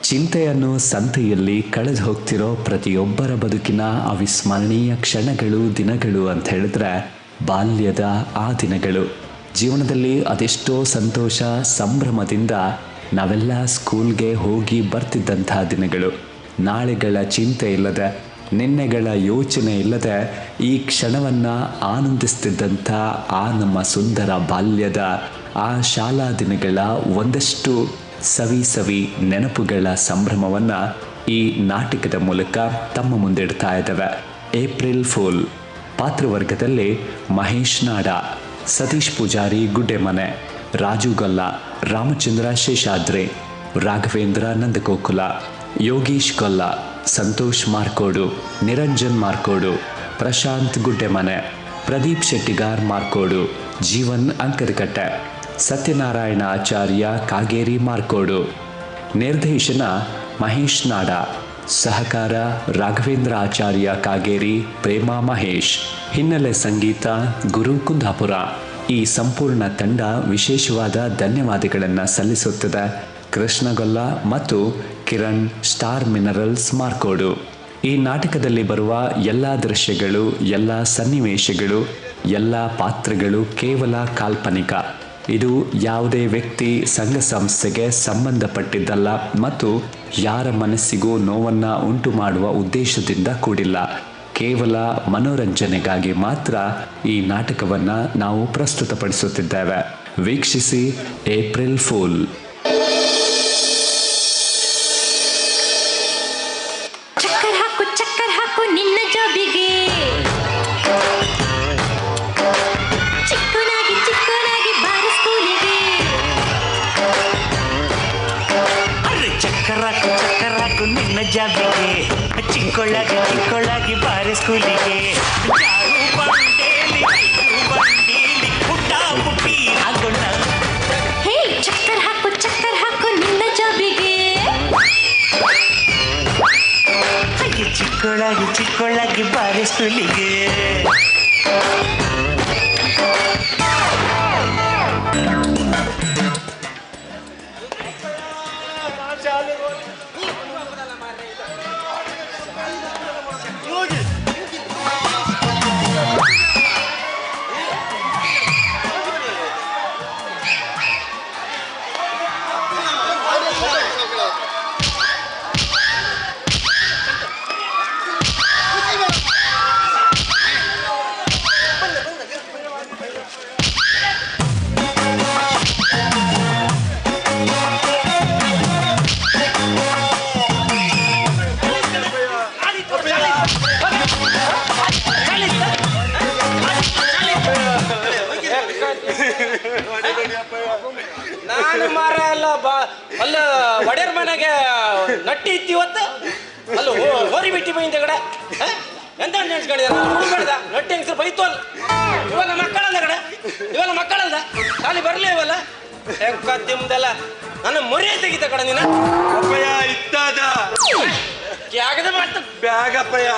ಚಿಂತೆಯನ್ನು ಸಂತೆಯಲ್ಲಿ ಕಳೆದು ಹೋಗ್ತಿರೋ ಪ್ರತಿಯೊಬ್ಬರ ಬದುಕಿನ ಅವಿಸ್ಮರಣೀಯ ಕ್ಷಣಗಳು, ದಿನಗಳು ಅಂತ ಹೇಳಿದ್ರೆ ಬಾಲ್ಯದ ಆ ದಿನಗಳು. ಜೀವನದಲ್ಲಿ ಅದೆಷ್ಟೋ ಸಂತೋಷ, ಸಂಭ್ರಮದಿಂದ ನಾವೆಲ್ಲ ಸ್ಕೂಲ್ಗೆ ಹೋಗಿ ಬರ್ತಿದ್ದಂಥ ದಿನಗಳು. ನಾಳೆಗಳ ಚಿಂತೆ ಇಲ್ಲದೆ, ನಿನ್ನೆಗಳ ಯೋಚನೆ ಇಲ್ಲದೆ ಈ ಕ್ಷಣವನ್ನು ಆನಂದಿಸ್ತಿದ್ದಂಥ ಆ ನಮ್ಮ ಸುಂದರ ಬಾಲ್ಯದ ಆ ಶಾಲಾ ದಿನಗಳ ಒಂದಷ್ಟು ಸವಿ ನೆನಪುಗಳ ಸಂಭ್ರಮವನ್ನು ಈ ನಾಟಕದ ಮೂಲಕ ತಮ್ಮ ಮುಂದಿಡ್ತಾ ಇದ್ದಾವೆ. ಏಪ್ರಿಲ್ ಫೂಲ್ ಪಾತ್ರವರ್ಗದಲ್ಲಿ ಮಹೇಶ್ ನಾಡ, ಸತೀಶ್ ಪೂಜಾರಿ ಗುಡ್ಡೆಮನೆ, ರಾಜು ಗೊಲ್ಲ, ರಾಮಚಂದ್ರ ಶೇಷಾದ್ರಿ, ರಾಘವೇಂದ್ರ ನಂದಗೋಕುಲ, ಯೋಗೀಶ್ ಗೊಲ್ಲ, ಸಂತೋಷ್ ಮಾರ್ಕೋಡು, ನಿರಂಜನ್ ಮಾರ್ಕೋಡು, ಪ್ರಶಾಂತ್ ಗುಡ್ಡೆಮನೆ, ಪ್ರದೀಪ್ ಶೆಟ್ಟಿಗಾರ್ ಮಾರ್ಕೋಡು, ಜೀವನ್ ಅಂಕದಕಟ್ಟೆ, ಸತ್ಯನಾರಾಯಣ ಆಚಾರ್ಯ ಕಾಗೇರಿ ಮಾರ್ಕೋಡು. ನಿರ್ದೇಶನ ಮಹೇಶ್ ನಾಡ, ಸಹಕಾರ ರಾಘವೇಂದ್ರ ಆಚಾರ್ಯ ಕಾಗೇರಿ, ಪ್ರೇಮಾ ಮಹೇಶ್, ಹಿನ್ನೆಲೆ ಸಂಗೀತ ಗುರು ಕುಂದಾಪುರ. ಈ ಸಂಪೂರ್ಣ ತಂಡ ವಿಶೇಷವಾದ ಧನ್ಯವಾದಗಳನ್ನು ಸಲ್ಲಿಸುತ್ತದೆ ಕೃಷ್ಣಗೊಲ್ಲ ಮತ್ತು ಕಿರಣ್, ಸ್ಟಾರ್ ಮಿನರಲ್ಸ್ ಮಾರ್ಕೋಡು. ಈ ನಾಟಕದಲ್ಲಿ ಬರುವ ಎಲ್ಲ ದೃಶ್ಯಗಳು, ಎಲ್ಲ ಸನ್ನಿವೇಶಗಳು, ಎಲ್ಲ ಪಾತ್ರಗಳು ಕೇವಲ ಕಾಲ್ಪನಿಕ. ಇದು ಯಾವುದೇ ವ್ಯಕ್ತಿ, ಸಂಘ ಸಂಸ್ಥೆಗೆ ಸಂಬಂಧಪಟ್ಟಿದ್ದಲ್ಲ ಮತ್ತು ಯಾರ ಮನಸ್ಸಿಗೂ ನೋವನ್ನು ಉಂಟು ಮಾಡುವ ಉದ್ದೇಶದಿಂದ ಕೂಡಿಲ್ಲ. ಕೇವಲ ಮನೋರಂಜನೆಗಾಗಿ ಮಾತ್ರ ಈ ನಾಟಕವನ್ನು ನಾವು ಪ್ರಸ್ತುತಪಡಿಸುತ್ತಿದ್ದೇವೆ. ವೀಕ್ಷಿಸಿ ಏಪ್ರಿಲ್ ಫೂಲ್. ಚಕ್ಕರ್ ಹಾಕು ನಿನ್ನ ಜಾಬಿಗೆ, ಚಿಕ್ಕನಾಗಿ ಬಾರ ಸ್ಕೂಲಿಗೆ. ಚಕ್ಕರ್ ಹಾಕು ನಿನ್ನ ಜಾಬಿಗೆ, ಚಿಕ್ಕೊಳ್ಳಾಗಿ ಬಾರ ಸ್ಕೂಲಿಗೆ. ಹೇ ಚಕ್ಕರ್ ಹಾಕು ನಿನ್ನ ಜಾಬಿಗೆ, ಚಿಕ್ಕೊಳ್ಳಾಗಿ ಬಾರ ಸ್ಕೂಲಿಗೆ. ನಾನು ಮಾರ ಅಲ್ಲ ಒಡೆಯರ್ ಮನೆಗೆ ನಟ್ಟಿ ಇತ್ತು ಇವತ್ತು. ಅಲ್ಲ ಹೋರಿ ಬಿಟ್ಟಿ ಬೈಂದ ಕಡೆ ಎಂತ ನೆನ್ಸ್ಕೊಂಡಿದ ಹುಡುಗಡ್ದ ನಟ್ಟಿ ಹೆಂಗ್ಸರು ಬೈತು ಅಲ್ಲ. ಇವೆಲ್ಲ ಮಕ್ಕಳಲ್ಲ ಕಡೆ, ಇವೆಲ್ಲ ಮಕ್ಕಳಲ್ಲ, ಖಾಲಿ ಬರ್ಲಿ ಇವೆಲ್ಲ ಹೆಂಕದ್ದಿಮ್ದೆಲ್ಲ ನನ್ನ ಮೊರೆ ತೆಗಿತ ಕಡೆ ನೀನು. ಅಪ್ಪಯ್ಯ ಇತ್ತಾದ ಯಾಗದ ಮಾಡ್ತ ಬ್ಯಾಗ್ ಅಪ್ಪಯ್ಯ,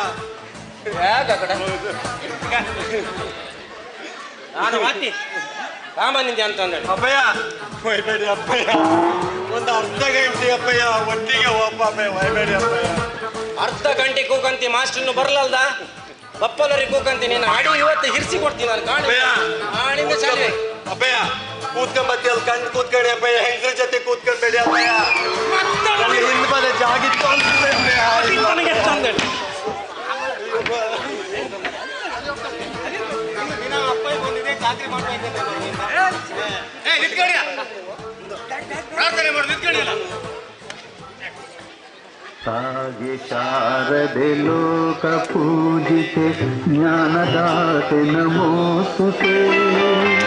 ಬ್ಯಾಗ ಕಡೆ ನಾನು ಮಾತಿ ಸಾಮಾನ್ಯ ಅಂತ ಅಂದ. ಅಪ್ಪಯ್ಯ ಒಯ್ಬೇಡಿ ಅಪ್ಪಯ್ಯ, ಒಂದು ಅರ್ಧ ಗಂಟೆ ಅಪ್ಪಯ್ಯ ಒಟ್ಟಿಗೆ ಹೋಪ ಅಪ್ಪಯ್ಯ, ಒಯ್ಬೇಡಿ ಅಪ್ಪಯ್ಯ. ಅರ್ಧ ಗಂಟೆ ಕೂಕಂತಿ ಮಾಸ್ಟರ್ನು ಬರ್ಲಲ್ದ, ಬಪ್ಪಲರಿ ಕೂಕಂತಿ ನೀನು ಆಡಿ ಇವತ್ತು ಹಿರ್ಸಿ ಕೊಡ್ತೀನಿ ನಾನು ಕಾಣಿ ಆಡಿಂದ ಶಾಲೆ. ಅಪ್ಪಯ್ಯ ಕೂತ್ಕೊಂಬತ್ತಿ ಅಲ್ಲಿ ಕಂಡು ಕೂತ್ಕೊಳ್ಳಿ ಅಪ್ಪಯ್ಯ, ಹೆಂಗ್ರ ಜೊತೆ ಕೂತ್ಕೊಳ್ಬೇಡಿ ಅಪ್ಪಯ್ಯ. ಹಿಂದ್ ಬದ ಜಾಗಿತ್ತು ನನಗೆ ತಂದೆ ಚಾಕರಿ ಪ್ರಾರ್ಥನೆ ಮಾಡಿ ನಿಂತ್ಕೊಂಡಿಲ್ಲ. ತಾಯಿ ಶಾರದೆ ಲೋಕ ಪೂಜಿತೆ ಜ್ಞಾನದಾತೆ ನಮೋಸ್ತುತೆ.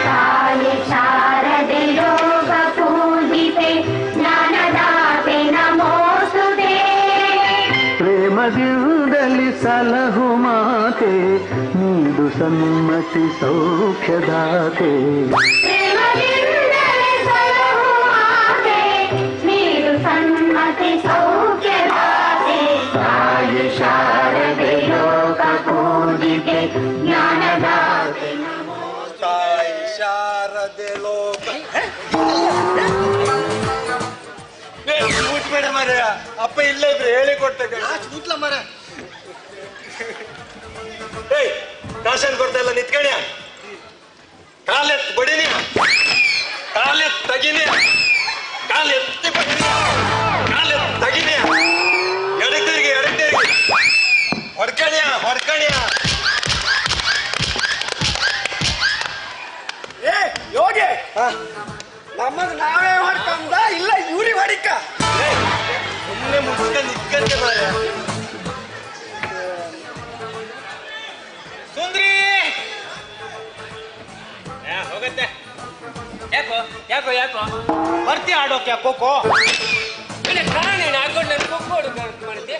ತಾಯಿ ಶಾರದೆ ಲೋಕ ಪೂಜಿತೆ ಜ್ಞಾನದಾತೆ ನಮೋಸ್ತುತೆ. ಪ್ರೇಮದಿಂದಲಿ ಸಲಹು ಮಾತೆ, ನೀಡು ಸನ್ಮತಿ ಸೌಖ್ಯದಾತೆ. ತಾಯಿ ಶಾರದೆ ಲೋಕ ಪೂಜಿತೆ ಜ್ಞಾನದಾತೆ. ತಾಯಿ ಶಾರದೆ ಲೋಕ ಬೇಡ ಮರೆಯ ಅಪ್ಪ ಇಲ್ಲೇ ಇದ್ರೆ ಹೇಳಿ ಕೊಡ್ತೆ ಕೂತ್ಲ ಮರ. ಏಯ್ ಕಾಶನ್ ಕೊಡ್ತಾ ಇಲ್ಲ ನಿತ್ಕಣ್ಯ. ಕಾಲೆತ್ ಬಡಿನಿಯ, ಕಾಲೆತ್ ತಗಿನಿಯ, ಕಾಲೆತ್ತಿ ಬಡಿನಿಯ, ಕಾಲೆತ್ ತಗಿನಿಯ, ಎಡತಿರ್ಗಿ ಹೊಡ್ಕಣ್ಯ. ಏ ಯೋಗಿ, ನಮ್ಮದು ನಾವೇ ಹೊಡ್ಕೊಂಡ ಇಲ್ಲ ಇವ್ರಿ ಹೊಡಿಕ? ಸುಮ್ಮನೆ ಮುಗಿಸ್ಕೊಂಡು ನಿತ್ಕಂತೆ ಮಾರ. ಸುಂದ್ರಿ ಹೋಗತ್ತೆ. ಯಾಕೋ ಬರ್ತಿ ಆಡೋಕೆ ಖೋಖೋ? ಕಾರಣ ಹಾಕೊಂಡು ನಾನು ಖೋಖೋ ಮಾಡ್ತಿ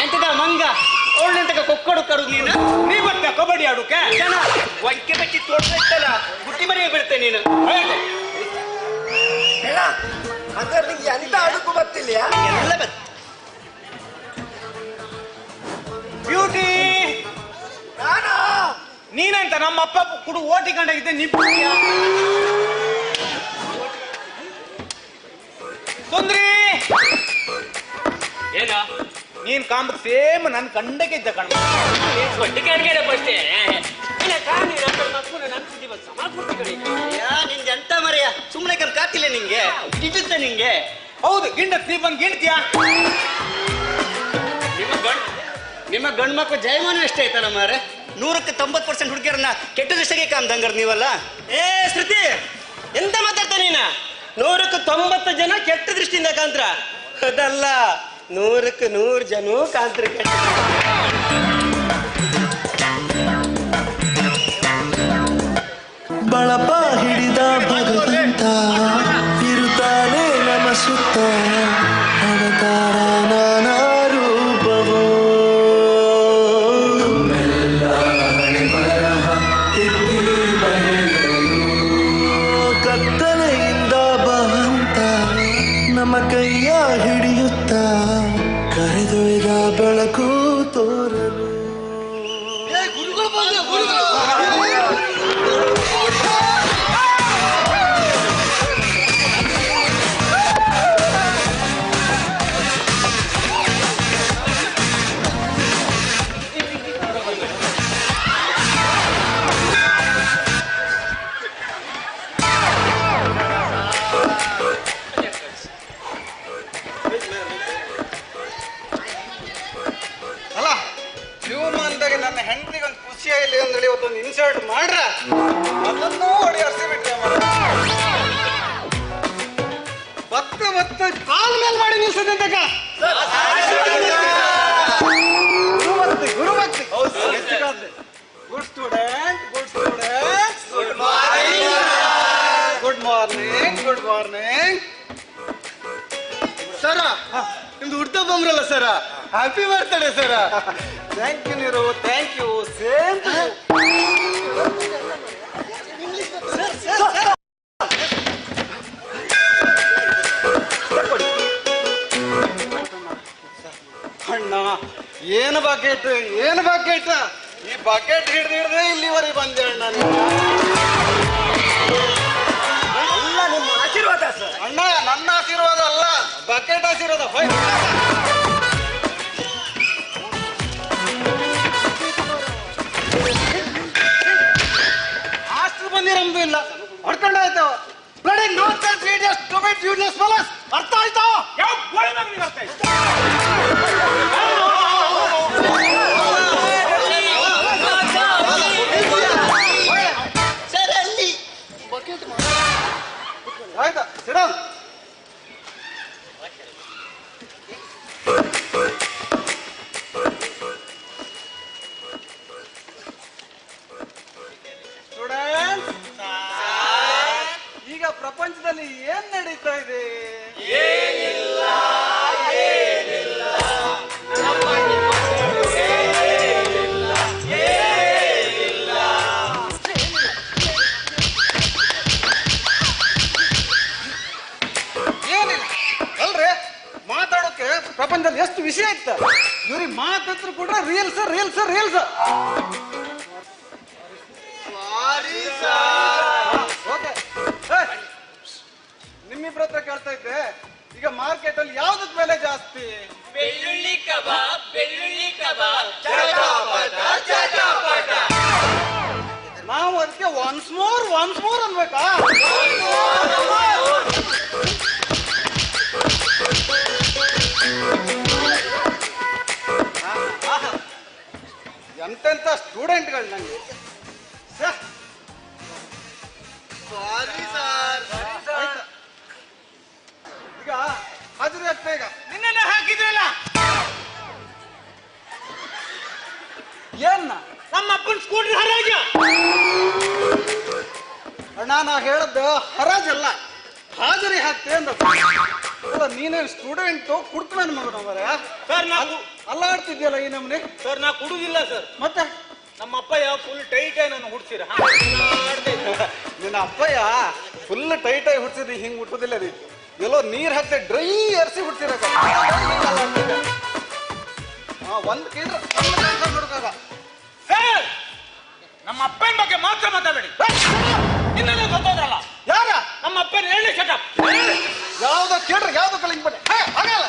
ಎಂತದ ಮಂಗ ಅವಳಂತಕ ಕೊಕ್ಕೊಡು ಕರು ನೀ ಬರ್ತಾ ಕಬಡ್ಡಿ ಆಡೋಕೆ? ಜನ ಒಂಕೆ ಬಚ್ಚಿ ತೋಡ್ಸಲ್ಲ ಬುಟ್ಟಿ ಮನೆಗೆ ಬೀಳ್ತೆ ನೀನು. ಅಂದ್ರೆ ನಿಂಗೆ ಎಂತ ಆಡಕ್ಕೂ ಬರ್ತಿಲ್ಲ? ಎಲ್ಲ ಬ್ಯೂಟಿ ನಾನು ನೀನಂತ ನಮ್ಮ ಅಪ್ಪ ಕುಡು ಓಟಿಕೊಂಡಾಗಿದ್ದೆ ನಿಪ್ಪು ಸುಂದ್ರಿ. ಏನ ನೀನ್ ಕಾಂಬ ಸೇಮ್ ನನ್ ಕಂಡಕ್ಕೆ ಇದ್ದ ಕಣ್ಣ. ನಿಂಗೆ ಎಂತ ಮರೆಯ ಸುಮ್ಮನೆ ಕಣ್ ಕಾತಿಲ್ಲ ನಿಂಗೆ ಗಿಡುತ್ತೆ ನಿಂಗೆ. ಹೌದು ಗಿಂಡ ನೀ ಬಂದು ಗಿಣ್ತೀಯ. ನಿಮ್ಮ ಗಂಡು ಮಕ್ಕಳು ಜಯಮಾನ ಎಷ್ಟೇ ಆಯ್ತಲ್ಲ ಮಾರೆ. 100ಕ್ಕೆ 90% ಹುಡುಗಿಯರನ್ನ ಕೆಟ್ಟ ದೃಷ್ಟಿಗೆ ಕಾಮ್ದಂಗಾರ ನೀವಲ್ಲ. ಏ ಶ್ರುತಿ ಎಂತ ಮಾತಾಡ್ತಾ ನೀನ? 100ಕ್ಕೆ 90 ಜನ ಕೆಟ್ಟ ದೃಷ್ಟಿಯಿಂದ ಕಾಂತ್ರ. ಅದಲ್ಲ 100ಕ್ಕೆ 100 ಜನ ಕಾಂತ್ರ ಕೆಟ್ಟ. ಬಳಪ ಹಿಡಿದ ಭಗವಂತ ಇರುತ್ತಾನೆ ನಮ್ಮ ಸುತ್ತ ಅವತಾರ ನಾನಾ ರೂಪವೋ. ಕತ್ತಲೆಯಿಂದ ಬಹಂತ ನಮ್ಮ ಕೈಯ ಹಿಡಿಯುತ್ತ ಕರೆದೊಯ್ದ ಬೆಳಕು ತೋರಲು. ಅಲ್ಲ ಜೀವಮಾನದಾಗ ನನ್ನ ಹೆಂಡತಿಗೆ ಒಂದು ಖುಷಿಯಾಗಿಲ್ಲ ಅಂದೇಳಿ ಇವತ್ತೊಂದು ಇನ್ಸರ್ಟ್ ಮಾಡ್ರ ಅದನ್ನೂ ಹೊಡಿ ಹರಿಸಿ ಬಿಟ್ರೆ ಬತ್ತ ಕಾಲ ಮೇಲೆ ಮಾಡಿ ನಿಲ್ಸದಂತ ಗುರುಭಕ್ತಿ good student good morning sir. ನಿಮ್ದು ಹುಡ್ತಾ ಬಂದ್ರಲ್ಲ sir, happy birthday sir. Thank you ನೀರು, ಥ್ಯಾಂಕ್ ಯು. ಸೇಮ್ ಅಣ್ಣ, ಏನು ಬಕೆಟ್ ಈ ಬಕೆಟ್ ಹಿಡ್ದು ಇಲ್ಲಿವರೆಗೆ ಬಂದೆ ಅಣ್ಣ. ಎಲ್ಲ ನಿಮ್ಮ ಆಶೀರ್ವಾದ ಸರ್. ಅಣ್ಣ ನನ್ನ ಆಶೀರ್ವಾದ ಅಲ್ಲ, ಬಕೆಟ್ ಆಶೀರ್ವಾದ. ಹಾಸ್ಟೆಲ್ ಬಂದಿರಮ್ದು ಇಲ್ಲ ಹೊಡ್ಕೊಂಡು ಆಯ್ತಾವ. ಅರ್ಥ ಆಯ್ತಾವ? ಸರ್ ಅಲ್ಲಿ ಆಯ್ತಾ ಸಿಡ. ಸ್ಟೂಡೆಂಟ್ಸ್, ಈಗ ಪ್ರಪಂಚದಲ್ಲಿ ಏನ್ ನಡೀತಾ ಇದೆ? ಏನಿಲ್ಲ ಅಲ್ರಿ, ಮಾತಾಡೋಕೆ ಪ್ರಪಂಚದಲ್ಲಿ ಎಷ್ಟು ವಿಷಯ ಇತ್ತ. ಇವ್ರಿಗೆ ಮಾತಾಡ್ರು ಕೂಡ ರೀಲ್ಸ್. ಓಕೆ, ನಿಮ್ಮಿಬ್ರ ಹತ್ರ ಕೇಳ್ತಾ ಇದ್ದೆ, ಮಾರ್ಕೆಟ್ ಅಲ್ಲಿ ಯಾವ್ದಕ್ ಬೆಲೆ ಜಾಸ್ತಿ? ಬೆಳ್ಳುಳ್ಳಿ ಕಬಾಬ್, ಬೆಳ್ಳುಳ್ಳಿ ಕಬಾಬ್. ನಾವು ಅದಕ್ಕೆ ಒನ್ಸ್ ಮೋರ್ ಅನ್ಬೇಕಾ? ಎಂತೆಂತ ಸ್ಟೂಡೆಂಟ್ಗಳು ನಂಗೆ. ಈಗ ಹಾಜರಿ ಆಗ್ತಾ ಈಗ ನಿನ್ನೆ ಹಾಕಿದ್ರಲ್ಲ ಏನ್ ನಮ್ಮ ಅಪ್ಪನ ಸ್ಕೂಟರ್ ಹರಾಜ. ಅಣ್ಣ ನಾ ಹೇಳದ್ದು ಹರಾಜಲ್ಲ, ಹಾಜರಿ ಹಾಕ್ತೆ ಅಂದ. ನೀನೇನು ಸ್ಟೂಡೆಂಟು ಕುಡ್ಕನ ಮಗನ ಮರ ಸರ್ ನಾವು ಅಲ್ಲಾಡ್ತಿದ್ಯಲ್ಲ ಈ ನಮ್ನಿ. ಸರ್ ನಾ ಕುಡುದಿಲ್ಲ ಸರ್. ಮತ್ತೆ ನಮ್ಮ ಅಪ್ಪಯ್ಯ ಫುಲ್ ಟೈಟ್ ಆಗಿ ನಾನು ಹುಡ್ಸಿರ. ನಿನ್ನ ಅಪ್ಪಯ್ಯ ಫುಲ್ ಟೈಟ್ ಆಗಿ ಹುಡ್ಸಿದ್ರಿ, ಹಿಂಗ್ ಹುಟ್ಟುದಿಲ್ಲ ರೀ. ಎಲ್ಲೋ ನೀರ್ ಹಾಕ್ತೆ ಡ್ರೈ ಎರ್ಸಿ ಹುಡ್ಸಿರ. ಒಂದ್ ಕೇಂದ್ರ ಹುಡುಕಾಗ ಸರ್ ನಮ್ಮ ಅಪ್ಪನ ಬಗ್ಗೆ ಮಾತ್ರ ಮಾತಾಡಬೇಡಿ. ಇನ್ನೊಂದು ಗೊತ್ತೋದ್ರಲ್ಲ ಯಾರ ನಮ್ಮ ಅಪ್ಪನ ಹೇಳಿ ಶಟಪ್. ಯಾವ್ದೋ ಕೇಳ್ರಿ, ಯಾವ್ದೋ ಕಲಿಂಗ್ ಬನ್ನಿ. ಆಗಲ್ಲ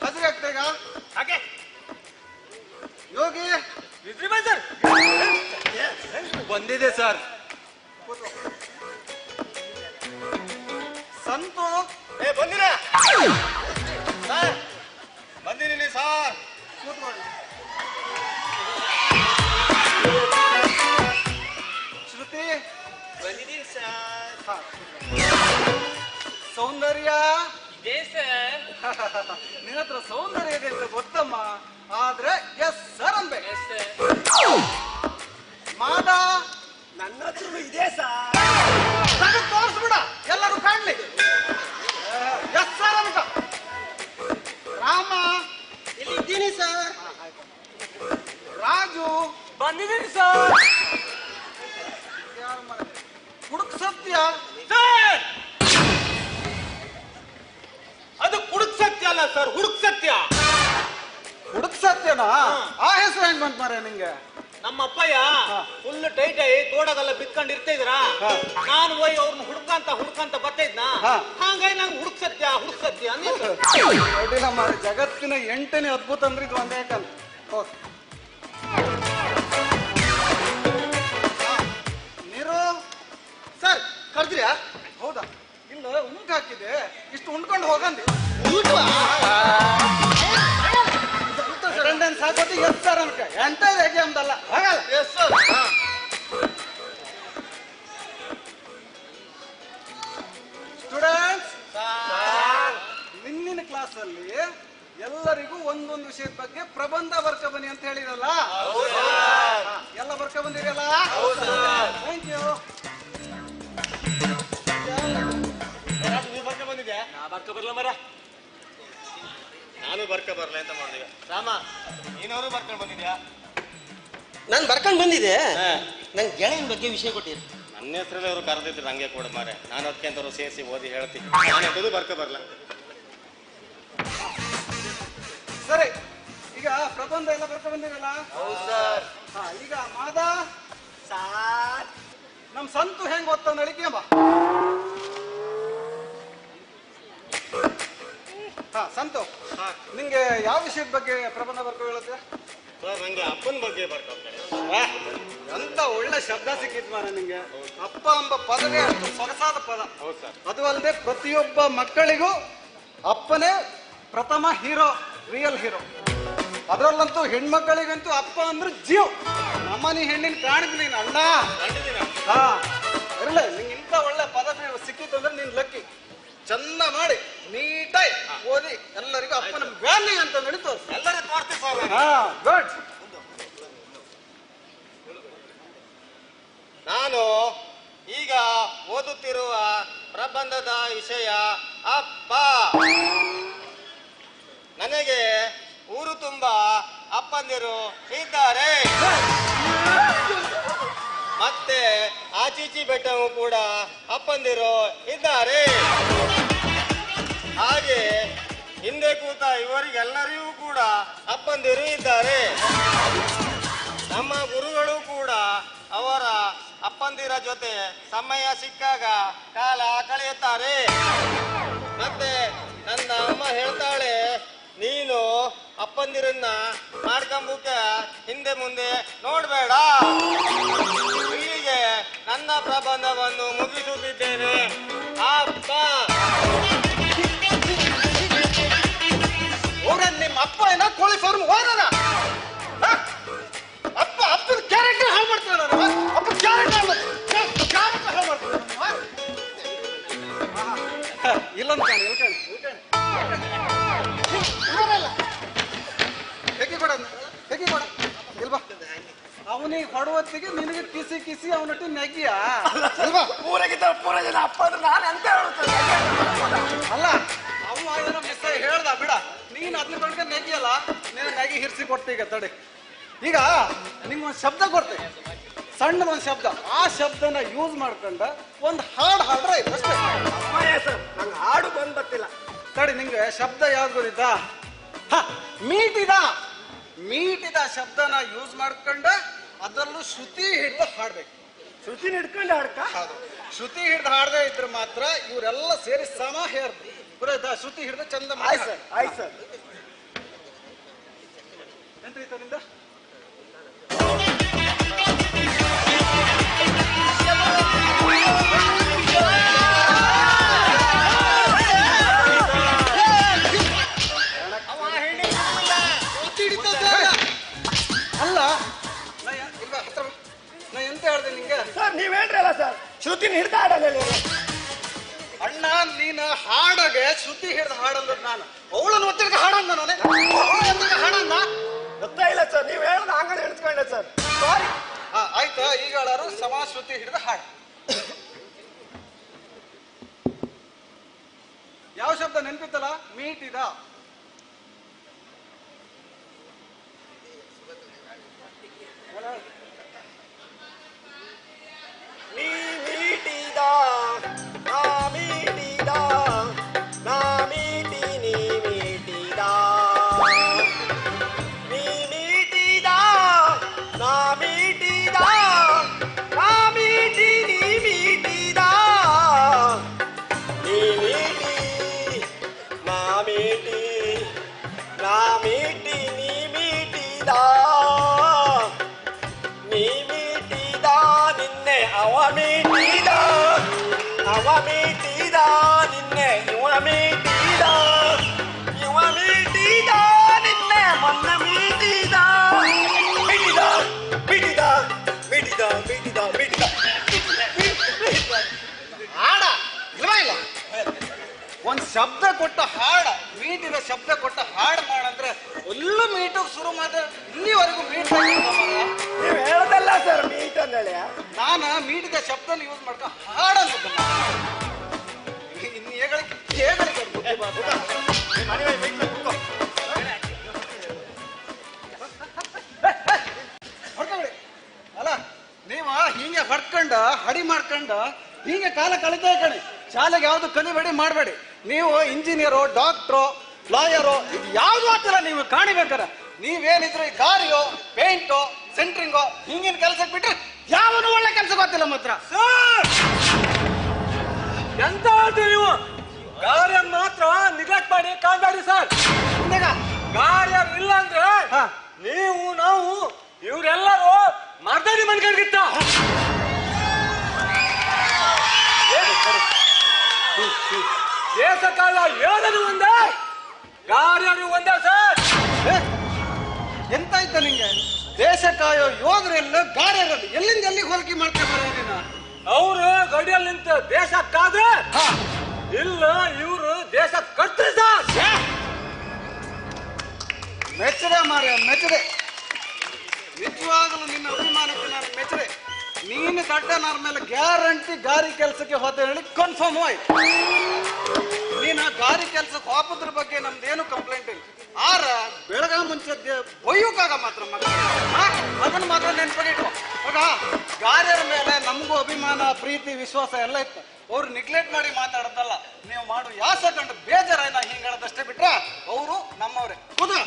ಹಾಜರಿ ಆಗ್ತಾ ಈಗ ಹಾಗೆ ಯೋಗಿ ಸರ್ ಬಂದಿದೆ ಸರ್. ಸಂತು ಬಂದಿರ ಬಂದಿದ್ದೀನಿ ಸರ್. ಕೂತ್ಕೊಳ್ಳಿ. ಶ್ರುತಿ ಬಂದಿದ್ದೀನಿ ಸರ್. ಸೌಂದರ್ಯ ಇದೇ ಸರ್. ನಿನ್ನ ಹತ್ರ ಸೌಂದರ್ಯ ಇದೆ ಅಂತ ಗೊತ್ತಮ್ಮ, ಆದ್ರೆ ಎಸ್ ಸರ್ ಅನ್ಬೇಕು. ಮಾದ ನನ್ನ ಹತ್ರ ಇದೆ ಸರ್. ತೋರಿಸ್ಬಿಡ, ಎಲ್ಲರೂ ಕಾಣ್ಲಿ. ಎಸ್ ಸರ್ ಅನ್ಕ. ರಾಮ ಇಲ್ಲಿ ಇದ್ದೀನಿ ಸರ್. ರಾಜು ಬಂದಿದ್ದೀನಿ ಸರ್. ಹುಡುಕ್ ಸತ್ಯ ಸರ್ ಅದು ಕುಡುಕ್ ಸತ್ಯ ಅಲ್ಲ ಸರ್, ಹುಡುಕ್ ಸತ್ಯ. ಹುಡುಕ್ ಸತ್ಯನಾ? ಆ ಹೆಸರು ಹೆಂಗ್ ಬಂತ ಮಾರ ನಿಂಗೆ? ನಮ್ಮ ಅಪ್ಪಯ್ಯ ಫುಲ್ ಟೈಟ್ ಆಗಿ ತೋಡಗೆಲ್ಲ ಬಿತ್ಕೊಂಡು ಇರ್ತಿದ್ರ. ನಾನು ಹೋಗಿ ಅವ್ರನ್ನ ಹುಡ್ಕಂತ ಬರ್ತಾ ಇದ್ನ. ಹಾಗಾಗಿ ನಂಗೆ ಹುಡುಕ್ ಸತ್ಯ ಅಂದಿದ್ರು. ನೋಡಿಲ್ಲ ಮಾರ, ಜಗತ್ತಿನ 8ನೇ ಅದ್ಭುತ ಅಂದ್ರೆ ಇದು ಒಂದೇ ಕಲ್. ನೀರು ಸರ್ ಕರ್ದ್ರಿಯಾ? ಹೌದಾ? ಇಲ್ಲ ಉಂಟು ಹಾಕಿದೆ, ಇಷ್ಟು ಉಂಡ್ಕೊಂಡು ಹೋಗಂದಿ. ಅಟೆಂಡೆನ್ಸ್ ಹಾಕೋದು ಎಸ್ ಸರ್ ಅನ್ಕ. ಎಂತ ಇದೆ ಎಕ್ಸಾಮ್ದಲ್ಲ, ಹಾಗಲ್ಲ. Yes sir. ಸ್ಟೂಡೆಂಟ್ಸ್, ನಿನ್ನಿನ ಕ್ಲಾಸಲ್ಲಿ ಎಲ್ಲರಿಗೂ ಒಂದೊಂದು ವಿಷಯದ ಬಗ್ಗೆ ಪ್ರಬಂಧ ಬರ್ಕ ಬನ್ನಿ ಅಂತ ಹೇಳಿರಲ್ಲ, ಎಲ್ಲ ಬರ್ಕ ಬಂದಿರಲ್ಲ? Thank you. ನೀವು ಬರ್ಕ ಬಂದಿದ್ಯಾ? ನಾ ಬರ್ಕ ಬರ್ಲ ಮರ. ನಾನು ಬರ್ಕ ಬರ್ಲ ಅಂತ ಮಾಡಿದೆ. ರಾಮ ನೀನವರು ಬರ್ಕೊಂಡು ಬಂದಿದ್ಯಾ? ನಾನು ಬರ್ಕೊಂಡು ಬಂದಿದ್ದೆ. ನಂಗೆ ಗೆಳೆಯನ ಬಗ್ಗೆ ವಿಷಯ ಕೊಟ್ಟಿರಿ. ನನ್ನ ಹೆಸರಲ್ಲಿ ಅವರು ಕರೆದಿದ್ರು ನಂಗೆ ಕೂಡ ಮಾರೆ. ನಾನು ಅದಕ್ಕೆ ಅಂತವ್ರು ಸೇರಿಸಿ ಓದಿ ಹೇಳ್ತೀನಿ. ನಾನು ಬರ್ಕ ಬರ್ಲ. ಸರಿ, ಈಗ ಪ್ರಬಂಧ ಎಲ್ಲ ಬರ್ಕ ಬಂದಿರಲ್ಲ? ಈಗ ಮಾದ ನಮ್ ಸಂತು ಹೆಂಗ್ ಓದ್ತಾವ ನಳಿಕೆ ಬಾ. ಸಂತು, ನಿಂಗೆ ಯಾವ ವಿಷಯದ ಬಗ್ಗೆ ಪ್ರಬಂಧ ಬರ್ಕೊ ಹೇಳುತ್ತೆ? ಸರ್ ನಂಗೆ ಅಪ್ಪನ ಬಗ್ಗೆ ಬರ್ಕೊಳ್ತಾರೆ. ಎಂತ ಒಳ್ಳೆ ಶಬ್ದ ಸಿಕ್ಕಿತ್ ಮಾರ ನಿಂಗೆ. ಅಪ್ಪ ಎಂಬ ಪದವೇ ಅಷ್ಟು ಸೊಗಸಾದ ಪದ. ಹೌದು ಸರ್. ಅದು ಅಲ್ಲದೆ ಪ್ರತಿಯೊಬ್ಬ ಮಕ್ಕಳಿಗೂ ಅಪ್ಪನೇ ಪ್ರಥಮ ಹೀರೋ, ರಿಯಲ್ ಹೀರೋ. ಅದರಲ್ಲಂತೂ ಹೆಣ್ಮಕ್ಕಳಿಗಂತೂ ಅಪ್ಪ ಅಂದ್ರೆ ಜೀವ. ನಮ್ಮನಿ ಹೆಣ್ಣಿನ ಕಾಣಿದ್ಲಿ ಅಣ್ಣ. ಹಾ ಇರಲ್ಲ, ನಿಂಗೆ ಇಂಥ ಒಳ್ಳೆ ಪದವಿ ಸಿಕ್ಕಿತ್ತು ಅಂದ್ರೆ ನೀನ್ ಲಕ್ಕಿ. ಚಂದ ಮಾಡಿ ನೀಟಾಗಿ ಓದಿ ಎಲ್ಲರಿಗೂ ಅಪ್ಪನ ವ್ಯಾಲ್ಯೂ ಅಂತ ನಡೀತು. ಎಲ್ಲರೂ ತೋರಿಸ್ತೀವಿ ಸರ್. ಹಾ ಗುಡ್. ನಾನು ಈಗ ಓದುತ್ತಿರುವ ಪ್ರಬಂಧದ ವಿಷಯ ಅಪ್ಪ. ನನಗೆ ಊರು ತುಂಬಾ ಅಪ್ಪಂದಿರು ಇದ್ದಾರೆ. ಮತ್ತೆ ಆಚೀಚಿ ಬೆಟ್ಟವು ಕೂಡ ಅಪ್ಪಂದಿರು ಇದ್ದಾರೆ. ಹಾಗೆ ಹಿಂದೆ ಕೂತ ಇವರಿಗೆಲ್ಲರಿಗೂ ಕೂಡ ಅಪ್ಪಂದಿರು ಇದ್ದಾರೆ. ನಮ್ಮ ಗುರುಗಳು ಕೂಡ ಅವರ ಅಪ್ಪಂದಿರು ಅಪ್ಪಂದಿರ ಜೊತೆ ಸಮಯ ಸಿಕ್ಕಾಗ ಕಾಲ ಕಳೆಯುತ್ತಾರೆ. ಮತ್ತೆ ನನ್ನ ಅಮ್ಮ ಹೇಳ್ತಾಳೆ, ನೀನು ಅಪ್ಪಂದಿರನ್ನ ಮಾಡ್ಕೊಂಬುಕ ಹಿಂದೆ ಮುಂದೆ ನೋಡ್ಬೇಡ. ಇಲ್ಲಿಗೆ ನನ್ನ ಪ್ರಬಂಧವನ್ನು ಮುಗಿಸುತ್ತಿದ್ದೇನೆ. ಅಪ್ಪ. ನಿಮ್ಮ ಅಪ್ಪ ಏನ ಕೋಳಿ ಫಾರ್ಮ್ ಓನರ? ಅಪ್ಪ ಅಪ್ಪನ ಕ್ಯಾರೆಕ್ಟರ್ ಹಾಳು ಮಾಡ್ತಾನೆ. ಅಪ್ಪ ಕ್ಯಾರೆಕ್ಟರ್ ಹಾಳು ಮಾಡ್ತಾನೆ. ಇಲ್ಲ ಇಲ್ವಾ ಅವನಿಗೆ ಹೊಡುವತ್ತಿಗೆ ನಿನಗೆ ಕಿಸಿ ಅವನಟ್ಟು ನೆಗಿಯ ಅಲ್ವಾ? ಪೂರ ಜನ ಅಪ್ಪ ಅಂದ್ರೆ ನಾನು ಅಂತ ಹೇಳ್ತೇನೆ. ಅಲ್ಲ ಅವ ಏನೋ ಮಿಸ್ ಹೇಳ್ದ ಬಿಡ, ನೀನ್ ಅದ್ರ ತನಕ ನೆಗಿಯಲ್ಲ, ನೀನು ನೆಗಿ ಹಿರ್ಸಿ ಕೊಡ್ತೆ. ಈಗ ತಡೆ, ಈಗ ನಿಮ್ಗೊಂದು ಶಬ್ದ ಕೊಡ್ತೆ, ಸಣ್ಣದೊಂದು ಶಬ್ದ. ಆ ಶಬ್ದನ ಯೂಸ್ ಮಾಡ್ಕೊಂಡ ಒಂದು ಹಾಡು ಹಾಡ್ರೆ ಆಯ್ತು ಅಷ್ಟೇ. ನಂಗೆ ಹಾಡು ಬಂದ್ ಬರ್ತಿಲ್ಲ. ತಡಿ, ನಿಂಗೆ ಶಬ್ದ ಯಾವ್ದು ಗೊತ್ತಿದ್ದ? ಮೀಟಿದ ಶಬ್ದನ ಯೂಸ್ ಮಾಡ್ಕೊಂಡ ಅದರಲ್ಲೂ ಶ್ರುತಿ ಹಿಡಿದು ಹಾಡ್ಬೇಕು. ಶ್ರುತಿ ಹಿಡ್ಕೊಂಡು ಹಾಡ್ಕ? ಶ್ರುತಿ ಹಿಡಿದು ಹಾಡದೆ ಇದ್ರೆ ಮಾತ್ರ ಇವರೆಲ್ಲ ಸೇರಿ ಸಮ ಹೇರ್ದು ಬರೋದ. ಶ್ರುತಿ ಹಿಡಿದು ಚಂದ ಮಾಡಿ. ಆಯ್ತು ಸರ್. ಎಂತ ನಿಂದ ಅಲ್ಲ, ನಾ ಎಂತ ಹೇಳ್ದೆ ನಿಂಗೆ? ಸರ್ ನೀವ್ ಹೇಳ್ರಲ್ಲ ಸರ್, ಶ್ರುತಿನ ಹಿಡ್ದ ಹಾಡಲ್ಲ ಅಣ್ಣ. ನೀನು ಹಾಡಗೆ ಶ್ರುತಿ ಹಿಡಿದು ಹಾಡಲ್ಲ. ನಾನು ಅವಳನ್ನು ಒತ್ತಿಗೆ ಹಾಡಂದ, ನಾನೇ ಹಾಡಂದ ಗೊತ್ತಾ ಇಲ್ಲ ಸರ್. ನೀವ್ ಹೇಳ್ದ ಹಂಗ ಹೇಳ್ಕೊಂಡೆ ಸರ್. ಸಾರಿ. ಆಯ್ತಾ, ಈಗ ಹೇಳಾರು ಸಮ ಶ್ರುತಿ ಹಿಡಿದು ಹಾಡು. ಯಾವ ಶಬ್ದ ನೆನ್ಪಿತ್ತಲ್ಲ? ಮೀಟಿದ. ನೀ ಮೀಟಿದ, ನಾ ಮೀಟಿದ, ನಾ ಮೀಟಿ ನೀ ಮೀಟಿದ. ನೀ ಮೀಟಿದ, ನಾ ಮೀಟಿದ, ನಾ ಮೀಟಿ ನೀ ಮೀಟಿದ. ನೀ ಮೀಟಿ, ನಾ ಮೀಟಿ, ನಾ ಮೀಟಿ ನೀ ಮೀಟಿದ. ನೀ ಮೀಟಿದ ನಿನ್ನೆ ಅವ ಮೀಟಿದ, ಅವ ಮೀಟಿದ ನಿನ್ನೆ ಇವ ಮೀಟಿದ, ಇವ ಮೀಟಿದ ನಿನ್ನೆ ಮೊನ್ನೆ ಮೀಟಿದ. ಮೀಟಿದ ಮೀಟಿದ ಮೀಟಿದ ಮೀಟಿದ ಮೀಟಿದ. ಹಾಡ ಇಲ್ವಾ? ಇಲ್ಲ, ಒಂದ್ ಶಬ್ದ ಕೊಟ್ಟ ಹಾಡ, ಮೀಟಿದ ಶಬ್ದ ಕೊಟ್ಟ ಹಾಡು ಮಾಡಂದ್ರೆ ಎಲ್ಲೂ ಮೀಟೋಗ್ ಶುರು ಮಾತ್ರ ಇಲ್ಲಿವರೆಗೂ ಮೀಟ್. ನೀವು ಹೇಳದಲ್ಲ ಸರ್ ಮೀಟ್ ಅಂದೇಳಿ. ನಾನ ಮೀಟಿದ ಶಬ್ದನ ಯೂಸ್ ಮಾಡ್ಕೊ ಹಾಡಂತ ಇನ್ನು ಹೊಡ್ಕೊಬಿಡಿ. ಅಲ್ಲ ನೀವ ಹೀಗೆ ಹೊಡ್ಕೊಂಡ ಹಡಿ ಮಾಡ್ಕೊಂಡ ಹೀಗೆ ಕಾಲ ಕಳಿತಾ ಕಣಿ. ಶಾಲೆಗೆ ಯಾವ್ದು ಕಲಿಬೇಡಿ ಮಾಡಬೇಡಿ. ನೀವು ಇಂಜಿನಿಯರು, ಡಾಕ್ಟ್ರು, ಲಾಯರು, ಇದು ಯಾವ್ದು ಆಗ್ತಿಲ್ಲ. ನೀವು ಕಾಣಿಬೇಕಾರ ನೀವೇನಿದ್ರು ಈ ಗಾರಿಯೋ, ಪೇಂಟೋ, ಸೆಂಟ್ರಿಂಗೋ ಹಿಂಗಿನ ಕೆಲಸಕ್ಕೆ ಬಿಟ್ರೆ ಯಾವನು ಒಳ್ಳೆ ಕೆಲಸ ಗೊತ್ತಿಲ್ಲ ಮಾತ್ರ. ಎಂತ ಹೇಳ್ತೀವಿ ನೀವು? ಗಾರ್ಯನ್ ಮಾತ್ರ ನಿಗ್ಲೆಕ್ಟ್ ಮಾಡಿ ಕಾಣ್ಬೇಡಿ ಸರ್. ಗಾರ್ಯನ್ ಇಲ್ಲ ಅಂದ್ರೆ ನೀವು ನಾವು ಇವರೆಲ್ಲರೂ ಮರ್ದಾನಿ ಮನ್ಕೊಂಡಿತ್ತ. ದೇಶ ಕಾಲ ಯೋಧನು ಒಂದೇ, ಗಾರ್ಯರು ಒಂದೇ ಸರ್. ಎಂತ ಆಯ್ತಾ ನಿಂಗೆ? ದೇಶ ಕಾಯೋ ಯೋಧರೆಲ್ಲ ಗಾರ್ಯರಲ್ಲ ಎಲ್ಲಿಂದ ಎಲ್ಲಿಗೆ ಹೋಲಿಕೆ ಮಾಡ್ತಾರೆ ನೀನು? ಅವರು ಗಡಿಯಲ್ಲಿ ನಿಂತ ದೇಶ ಕಾದ್ರೆ ಇಲ್ಲ, ಇವರು ದೇಶ ಕಟ್ತಾರೆ ಸರ್. ಮೆಚ್ಚದೆ ಮಾರ್ಯ, ಮೆಚ್ಚದೆ. ನಿಜವಾಗಲೂ ನಿನ್ನ ಅಭಿಮಾನಕ್ಕೆ ನಾನು ಮೆಚ್ಚದೆ. ನೀನು ದಡ್ಡ ನನ್ನ ಮೇಲೆ ಗ್ಯಾರಂಟಿ ಗಾರಿ ಕೆಲಸಕ್ಕೆ ಹೋದ ಹೇಳಿ ಕನ್ಫರ್ಮ್ ಆಯ್ತು. ನೀನು ಗಾರಿ ಕೆಲ್ಸಕ್ಕೆ ಹೋಗೋದ್ರ ಬಗ್ಗೆ ನಮ್ದೇನು ಕಂಪ್ಲೇಂಟ್ ಇಲ್ಲ. ಆರ ಬೆಳಗ ಮುಂಚೆ ಬೊಯ್ಯೋಕಾಗ ಮಾತ್ರ ಅದನ್ನ ಮಾತ್ರ ನೆನ್ಪಿಟ್ಟು. ಆಗ ಗಾರ್ಯರ ಮೇಲೆ ನಮಗೂ ಅಭಿಮಾನ, ಪ್ರೀತಿ, ವಿಶ್ವಾಸ ಎಲ್ಲ ಇತ್ತು. ಅವ್ರು ನಿಗ್ಲೆಕ್ಟ್ ಮಾಡಿ ಮಾತಾಡೋದಲ್ಲ. ನೀವು ಮಾಡು ಯಾಸ ಕಂಡು ಬೇಜಾರಾಯ್ನ ಹಿಂಗೆ ಹೇಳೋದಷ್ಟೇ ಬಿಟ್ರೆ ಅವರು ನಮ್ಮವ್ರೆ. ಹೌದಾ?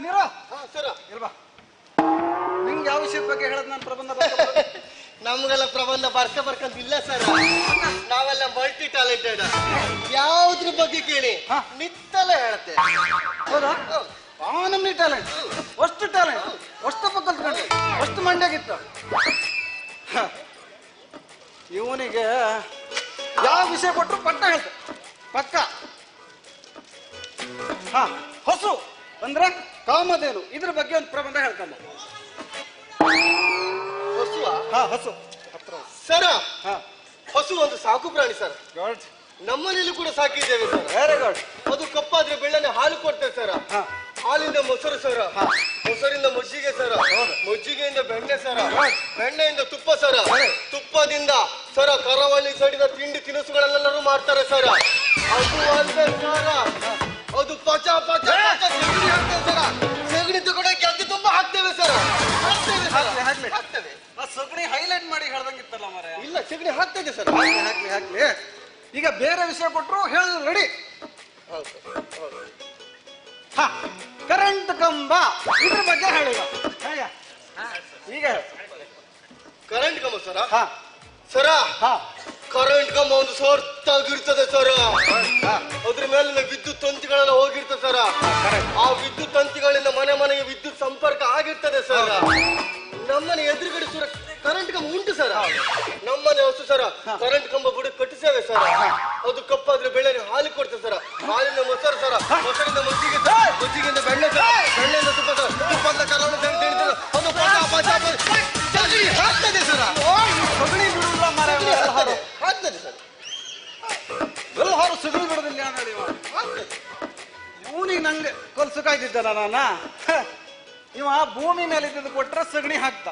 ನೀರು ಸರ ಇಲ್ವಾ ನಿಂಗೆ ಯಾವ ವಿಷಯದ ಬಗ್ಗೆ ಹೇಳದ್ ನಾನು ಪ್ರಬಂಧ ನಮ್ಗೆಲ್ಲ ಪ್ರಬಂಧ ಬರ್ಕಂತಿಲ್ಲ ಸರ್. ನಾವೆಲ್ಲ ಮಲ್ಟಿ ಟ್ಯಾಲೆಂಟೆಡ್. ಯಾವ್ದ್ರ ಬಗ್ಗೆ ಕೇಳಿ ನಿತ್ತಲೇ ಹೇಳತ್ತೆ. ಹೌದಾ ನಮ್ನಿ ಟ್ಯಾಲೆಂಟ್ ಅಷ್ಟು ಟ್ಯಾಲೆಂಟ್ ಅಷ್ಟಪ್ಪ ಕಲ್ತ್ಕೊಂಡ್ರಿ ಅಷ್ಟು ಮಂಡ್ಯಾಗಿತ್ತು. ಇವನಿಗೆ ಯಾವ ವಿಷಯ ಕೊಟ್ಟರು ಪಟ್ಟ ಹೇಳ್ತ ಪಕ್ಕ. ಹಸು ಅಂದ್ರೆ ಕಾಮಧೇನು ಇದ್ರ ಬಗ್ಗೆ ಒಂದು ಪ್ರಬಂಧ ಹೇಳ್ಕೊಂಡ. ಹಸು ಸರ ಹಸು ಒಂದು ಸಾಕು ಪ್ರಾಣಿ ಸರ್. ನಮ್ಮನೇಲಿ ಕೂಡ ಸಾಕಿದ್ದೇವೆ ಸರ್. Very good. ಅದು ಕಪ್ಪಾದ್ರೆ ಬೆಳ್ಳನೆ ಹಾಲು ಕೊಡ್ತೇವೆ ಸರ್. ಹಾಲಿಂದ ಮೊಸರು ಸರ, ಮೊಸರಿಂದ ಮಜ್ಜಿಗೆ ಸರ, ಮಜ್ಜಿಗೆಯಿಂದ ಬೆಣ್ಣೆ ಸರ, ಬೆಣ್ಣೆಯಿಂದ ತುಪ್ಪ ಸರ, ತುಪ್ಪದಿಂದ ಸರ ಕರಾವಳಿ ಸೈಡಿನ ತಿಂಡಿ ತಿನಿಸುಗಳನ್ನೆಲ್ಲರೂ ಮಾಡ್ತಾರೆ ಸರ. ಅದು ಅಲ್ಲದೆ ಸರ ಅದು ಪಚ ಪಚ ಪಚ ಸೆಗಣಿ ಹಾಕ್ತೇವೆ ಸರ. ಸೆಗಣಿ ತಗೊಂಡು ಕೆಲ್ತಿ ತುಂಬಾ ಹಾಕ್ತೇವೆ ಸರ. ಹಾಕ್ತೇವೆ. ಆ ಸಗಣಿ ಹೈಲೈಟ್ ಮಾಡಿ ಹೇಳ್ದಂಗಿತ್ತಲ್ಲ ಮರ. ಇಲ್ಲ ಸೆಗಣಿ ಹಾಕ್ತೇವೆ ಸರ್. ಹಾಕ್ಲಿ ಹಾಕ್ಲಿ. ಈಗ ಬೇರೆ ವಿಷಯ ಕೊಟ್ಟರು ಹೇಳ ರೆಡಿ. ಕರೆಂಟ್ ಕಂಬ ಇದ್ರ ಬಗ್ಗೆ ಹೇಳಿದ ಈಗ ಕರೆಂಟ್ ಕಂಬ ಸರ. ಸರ ಕರೆಂಟ್ ಕಂಬ ಒಂದು ಸೊರ್ತಾಗಿರ್ತದೆ ಸರ. ಅದ್ರ ಮೇಲಿನ ವಿದ್ಯುತ್ ತಂತಿಗಳೆಲ್ಲ ಹೋಗಿರ್ತದೆ ಸರ. ಆ ವಿದ್ಯುತ್ ತಂತಿಗಳಿಂದ ಮನೆ ಮನೆಗೆ ವಿದ್ಯುತ್ ಸಂಪರ್ಕ ಆಗಿರ್ತದೆ ಸರ. ನಮ್ಮನೆ ಎದುರುಗಡೆ ಸುರ ಕರೆಂಟ್ ಕಂಬ ಉಂಟು ಸರ. ನಮ್ಮನೆ ಹಸು ಸರ ಕರೆಂಟ್ ಕಂಬ ಬುಡ ಕಟ್ಟಿಸೇವೆ ಸರ. ಅದು ಕಪ್ಪಾದ್ರೆ ಬೆಳೆನೆ ಹಾಲು ಕೊಡ್ತದೆ ಸರ. ಹಾಲಿನ ಮೊಸರು ಸರ, ಮೊಸರಿಂದ ಮಜ್ಜಿಗೆ ಸರ, ಮಜ್ಜಿಗೆಯಿಂದ ಬೆಣ್ಣೆ ಸರ, ಬೆಣ್ಣೆಯಿಂದ ತುಪ್ಪ ಸರ, ತುಪ್ಪದ ಕರಾವಳಿ ಸರ ತಿಳಿತದೆ. ಅದು ಸಗಣಿ ಹಾಕ್ತದೆ ಸರ. ಸಗಣಿ ಬಿಡುವುದಿಲ್ಲ ಮರ ಹಾಕ್ತದೆ ಸರ್. ಎಲ್ಲರೂ ಸಗಣಿ ಬಿಡುದಿಲ್ಲ ಹೇಳಿ. ಇವನಿಗೆ ನಂಗೆ ಕೊಲ್ಸಕಾಯ್ತಿದ್ದಾನ ನಾನ. ಇವ ಭೂಮಿ ಮೇಲೆ ಇದ್ದು ಕೊಟ್ರೆ ಸಗಣಿ ಹಾಕ್ತ.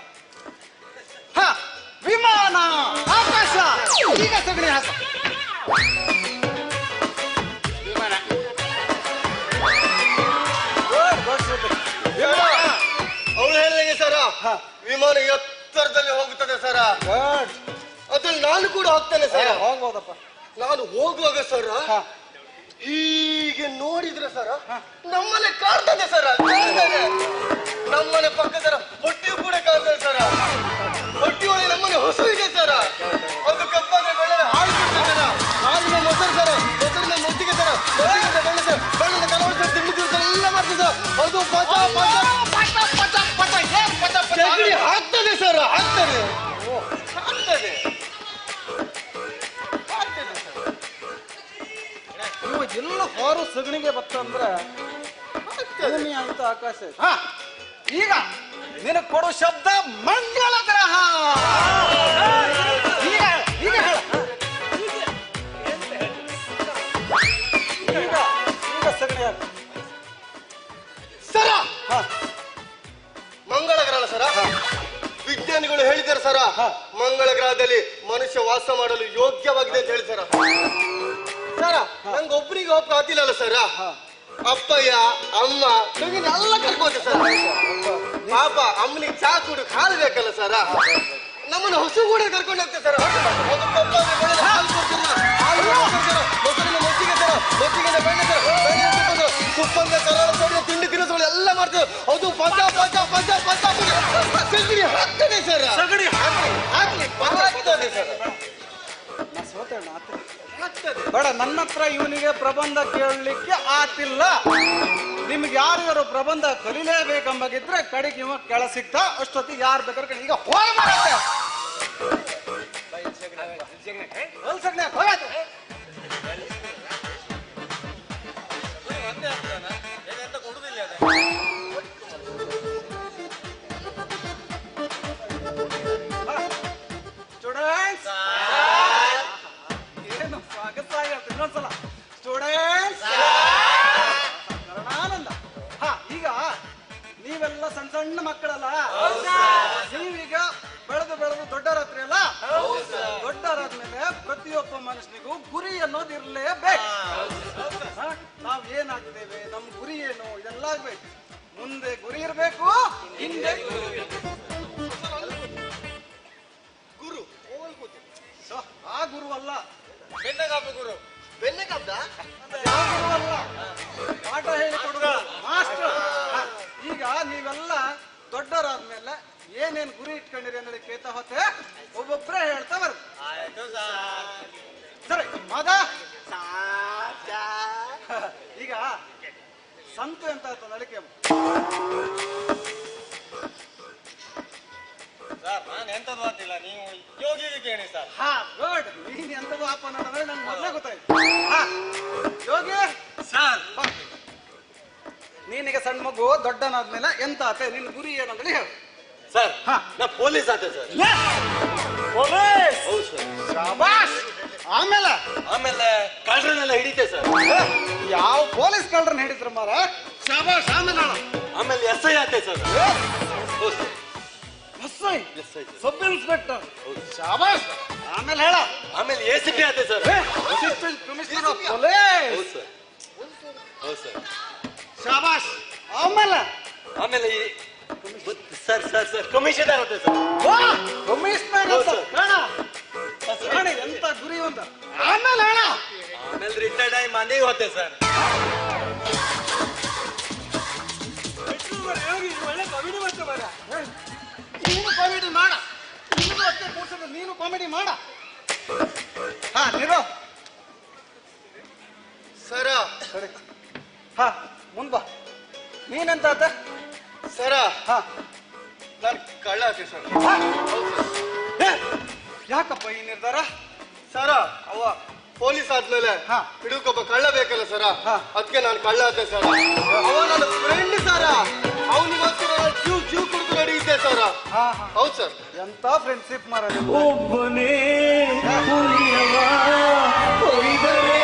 ವಿಮಾನ ಆಕಾಶ ಈಗ ಸಗಣಿ ಹಾಕ. ವಿಮಾನ ಅವನು ಹೇಳಿದಂಗೆ ಸರ ವಿಮಾನ ಎತ್ತರದಲ್ಲಿ ಹೋಗುತ್ತದೆ ಸರ. ಅದ್ರಲ್ಲಿ ನಾನು ಕೂಡ ಹೋಗ್ತೇನೆ ಸರ. ಹೋಗ್ಬೋದಪ್ಪ. ನಾನು ಹೋಗುವಾಗ ಸರ ಹೀಗೆ ನೋಡಿದ್ರೆ ಸರ ನಮ್ಮನೆ ಕಾಣ್ತದೆ ಸರ. ನಮ್ಮನೆ ಪಕ್ಕ ಸರ ಹೊಟ್ಟಿಯು ಕೂಡ ಕಾಣ್ತದೆ ಸರ. ಹೊಟ್ಟಿ ಒಳಗೆ ನಮ್ಮನೆ ಹೊಸು ಇದೆ ಸರ. ಅದು ಕಪ್ಪಾದ್ರೆ ಬೆಳ್ಳನೆ ಹಾಲು ಕೊಡ್ತದೆ ಸರ. ಹಾಲಿನ ಮೊಸರು ಸರ, ಮೊಸರಿನ ಮಜ್ಜಿಗೆ ಸರ, ಮಜ್ಜಿಗೆಯಿಂದ ಬೆಣ್ಣೆ ಸರ, ಬೆಣ್ಣದ ಕರಾವಳಿ ಸರ, ತಿಂಡಿ ತಿನಿಸು ಎಲ್ಲ ಮಾಡ್ತದೆ ಸರ್. ಅದು ಪಚ ಪಚ ಪಚ ಪಚ ಪಚ ಪಚ ಪಚ ಹಾಕ್ತದೆ ಸರ್. ಹಾಕ್ತದೆ ಹಾಕ್ತದೆ ಹಾಕ್ತದೆ ಸರ್. ಇವ ಎಲ್ಲ ಹೊರು ಸಗಣಿಗೆ ಬತ್ತಂದ್ರೆ ಭೂಮಿ ಅಂತ ಆಕಾಶ. ಈಗ ನಿನಗೆ ಕೊಡೋ ಶಬ್ದ ಮಂಗಳ ಗ್ರಹ. ಈಗ ಈಗ ಹೇಳ. ಈಗ ಸಗಣಿ ಸರ ಮಂಗಳ ಗ್ರಹ ಸರ. ವಿಜ್ಞಾನಿಗಳು ಹೇಳಿದ್ದಾರೆ ಸರ ಮಂಗಳ ಗ್ರಹದಲ್ಲಿ ಮನುಷ್ಯ ವಾಸ ಮಾಡಲು ಯೋಗ್ಯವಾಗಿದೆ ಅಂತ ಹೇಳಿ ಸರ. ಸರ ನಂಗೆ ಒಬ್ಬರಿಗೆ ಒಬ್ಬ ಆತಿಲ್ಲ ಸರ. ಅಪ್ಪಯ್ಯ ಅಮ್ಮ ಎಲ್ಲ ಕರ್ಕೋತೆ ಸರ್. ಪಾಪ ಅಮ್ಮನಿಗೆ ಚಾ ಕುಡು ಹಾಲು ಬೇಕಲ್ಲ ಸರ. ನಮ್ಮನ್ನ ಹೊಸ ಕೂಡ ಕರ್ಕೊಂಡು ಹೋಗ್ತೇವೆ ಸರ್. ಹಾಲು ಕೊಡ್ತೀರ, ಹಾಲು ಕೊಡ್ತೀರ, ಮೊಸರಿನ ಮಜ್ಜಿಗೆ ಸರ, ಮಜ್ಜಿಗೆನ ಬೆಣ್ಣೆ ಸರ, ಬೆಣ್ಣೆ ತುಪ್ಪದ ಕರಾವಳಿ ಸೈಡಿನ ತಿಂಡಿ ತಿನಿಸುಗಳು ಎಲ್ಲ ಮಾಡ್ತೇವೆ. ಅದು ಪಚ ಪಚ ಪಚ ಪಚ ಸಗಣಿ ಹಾಕ್ತದೆ ಸರ್. ಸಗಣಿ ಹಾಕ್ಲಿ ಹಾಕ್ತದೆ ಸರ್. ಬೇಡ, ನನ್ನ ಹತ್ರ ಇವನಿಗೆ ಪ್ರಬಂಧ ಕೇಳಲಿಕ್ಕೆ ಆತಿಲ್ಲ. ನಿಮ್ಗೆ ಯಾರು ಪ್ರಬಂಧ ಕಲಿಲೇಬೇಕಂಬಾಗಿದ್ರೆ ಕಡೆಗೆ ಇವ ಕೆಳ ಸಿಗ್ತ. ಅಷ್ಟೊತ್ತಿಗೆ ಯಾರು ಬೇಕಾದ್ರೆ ಈಗ ಹೋಗಿ ಮಾಡತ್ತೆ. ಸ್ಟೂಡೆಂಟ್ಸ್ ಏನು ಸ್ವಾಗತ ಆಗಿರುತ್ತೆ. ಇನ್ನೊಂದ್ಸಲ ಸ್ಟೂಡೆಂಟ್ಸ್ ಆನಂದ. ಈಗ ನೀವೆಲ್ಲ ಸಣ್ಣ ಸಣ್ಣ ಮಕ್ಕಳಲ್ಲ. ನೀವೀಗ ಬೆಳೆದು ಬೆಳೆದು ದೊಡ್ಡರಾತ್ರಿ ಅಲ್ಲ. ದೊಡ್ಡರಾದ್ಮೇಲೆ ಪ್ರತಿಯೊಬ್ಬ ಮನುಷ್ಯನಿಗೂ ಗುರಿ ಅನ್ನೋದು ಇರಲೇಬೇಕು. ನಾವ್ ಏನಾಗ್ತೇವೆ, ನಮ್ ಗುರಿ ಏನು, ಇದೆಲ್ಲ ಆಗ್ಬೇಕು. ಮುಂದೆ ಗುರಿ ಇರಬೇಕು, ಹಿಂದೆ ಗುರು ಆ ಗುರು ಅಲ್ಲ, ಬೆಣ್ಣೆಗಾಪ ಗುರು. ಬೆಣ್ಣೆಗಾಪ್ದ ಯಾವ ಗುರು ಅಲ್ಲ, ಪಾಠ ಹೇಳಿಕೊಡುವ ಮಾಸ್ಟರ್. ಈ ಹೇಳ್ತಾ ಹೋತೆ ಒಬ್ಬೊಬ್ಬರೇ ಹೇಳ್ತಾ ಬರ್. ಸರಿ ಮಾದ ಈಗ ಸಂತು ಅಂತ ನಳಿಕೆ ಸರ್ ನಾನು ಎಂತದ್ದು ಗೊತ್ತಿಲ್ಲ, ನೀವು ಯೋಗಿಗೆ ಕೇಳಿ ಸರ್. ಹಾ ಗುಡ್. ನೀನ್ ಎಂತದ್ದು ಅಪ್ಪ ಅನ್ನೋದ್ರೆ ನನ್ಗೆ ಮೊದಲೇ ಗೊತ್ತಾಯ್ತು. ಹಾ ಯೋಗಿ ಸರ್ ನೀನಿಗೆ ಸಣ್ಣ ಮಗು ದೊಡ್ಡನಾದ್ಮೇಲೆ ಎಂತ ಆತೆ ನಿನ್ ಗುರಿ ಏನಂತೇಳಿ ಹೇಳು. ಸರ್ ಹಾ ನಾ ಪೊಲೀಸ್ ಆತೆ ಸರ್. ಪೊಲೀಸ್. ಹೌದು ಸರ್. ಶಾಬಾಷ್. ಆಮೇಲೆ ಆಮೇಲೆ ಕಳ್ಳರನ್ನೆಲ್ಲ ಹಿಡಿತೆ ಸರ್. ಯಾವ ಪೊಲೀಸ್ ಕಳ್ಳರನ್ನ ಹಿಡಿದ್ರ ಮಾರ. ಶಾಬಾಷ್. ಆಮೇಲೆ ಎಸ್ ಐ ಆತೆ ಸರ್. ಹೌದು ಸರ್. SI sub inspector. ಶಾಬಾಷ್. ಆಮೇಲೆ ಹೇಳ. ಆಮೇಲೆ ACP ಆತೆ sir. Assistant commissioner of police. ಹೌದು ಸರ್. ಹೌದು ಸರ್. ಶಾಬಾಷ್. ಆಮೇಲೆ ಸರ್ ಸರ್ ಸರ್ ಕಮಿಷನರ್ ಆತೆ ಸರ್. ಕಮಿಷನರ್ ಹೌದು ಹೇಳ ಎಂತ ಗುರಿ ಅಂತ. ಆಮೇಲೆ ಹೇಳ. ಆಮೇಲೆ ರಿಟೈರ್ಡ್ ಆಗಿ ಮನೆಗೆ ಹೋತೆ ಸರ್. ಒಳ್ಳೆ ಕಾಮಿಡಿ ಮಾಡ್ತಾ ಮಾಡ. ನೀನು ಕಾಮಿಡಿ ಮಾಡ. ನೀನು ಅಷ್ಟೇ ಕೂರ್ಸಿದ್ರೆ ನೀನು ಕಾಮಿಡಿ ಮಾಡ. ಹಾ ನೀರು ಸರ ಸರಿ. ಹಾ ಮುಂದ್ ಬಾ. ನೀನೆಂತ ಆತ. ಸರ ಹಾ ನಾನು ಕಳ್ಳ ಆತೆ ಸರ್. ಹಾ? ಏ, ಯಾಕಪ್ಪ ಈ ನಿರ್ಧಾರ. ಸರ ಅವ ಪೊಲೀಸ್ ಆದ್ಮೇಲೆ ಹಾ. ಹಿಡಿಯೋಕೊಬ್ಬ ಕಳ್ಳ ಬೇಕಲ್ಲ ಸರ. ಹಾ. ಅದಕ್ಕೆ ನಾನು ಕಳ್ಳ ಆತೆ ಸರ. ಅವ ನನ್ನ ಫ್ರೆಂಡ್ ಸರ. ಅವನಿಗೋಸ್ಕರ ಜೀವ ಕುಡಿದು ನಡೆಯುತ್ತೆ ಸರ. ಹಾ ಹಾ ಹೌದು ಸರ್. ಎಂತ ಫ್ರೆಂಡ್ಶಿಪ್ ಮಾರ. ಒಬ್ಬನೇ ಹುಲಿಯವ ಕೊಯ್ದರೆ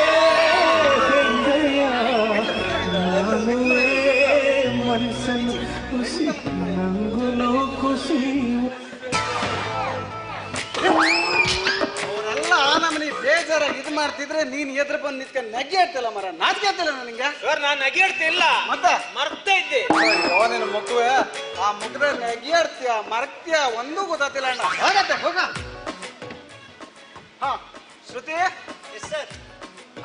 ಹೆಂಗಯ್ಯ ನಾನುವೇ ಮನಸ್ಸನ್ನು ಖುಷಿ ನಂಗುನು ಖುಷಿ. ಅವರೆಲ್ಲ ನಮ್ಮನಿ ಬೇಜಾರಾಗಿ ಇದು ಮಾಡ್ತಿದ್ರೆ ನೀನ್ ಎದುರು ಬಂದು ನಿಂತ್ಕೊಂಡು ನಗ್ಗೆ ಆಡ್ತಿಲ್ಲ ಮರ. ನಾಚಿಕೆ ಆಗ್ತಿಲ್ಲ ನನಗೆ. ಸರ್ ನಾನು ನಗೆಡ್ತಿಲ್ಲ, ಮತ್ತೆ ಮರ್ತಾ ಇದ್ದೆ. ಅಯ್ಯೋ ನಿನ್ನ ಮಗುವೆ ಆ ಮುಗ್ದ ನಗಿ ಆಡ್ತೀಯ ಮರಕ್ತೀಯ ಒಂದೂ ಗೊತ್ತಾಗ್ತಿಲ್ಲ ಅಣ್ಣ. ಹೋಗತ್ತೆ ಹೋಗ. ಹಾ ಶ್ರುತಿ. ಸರ್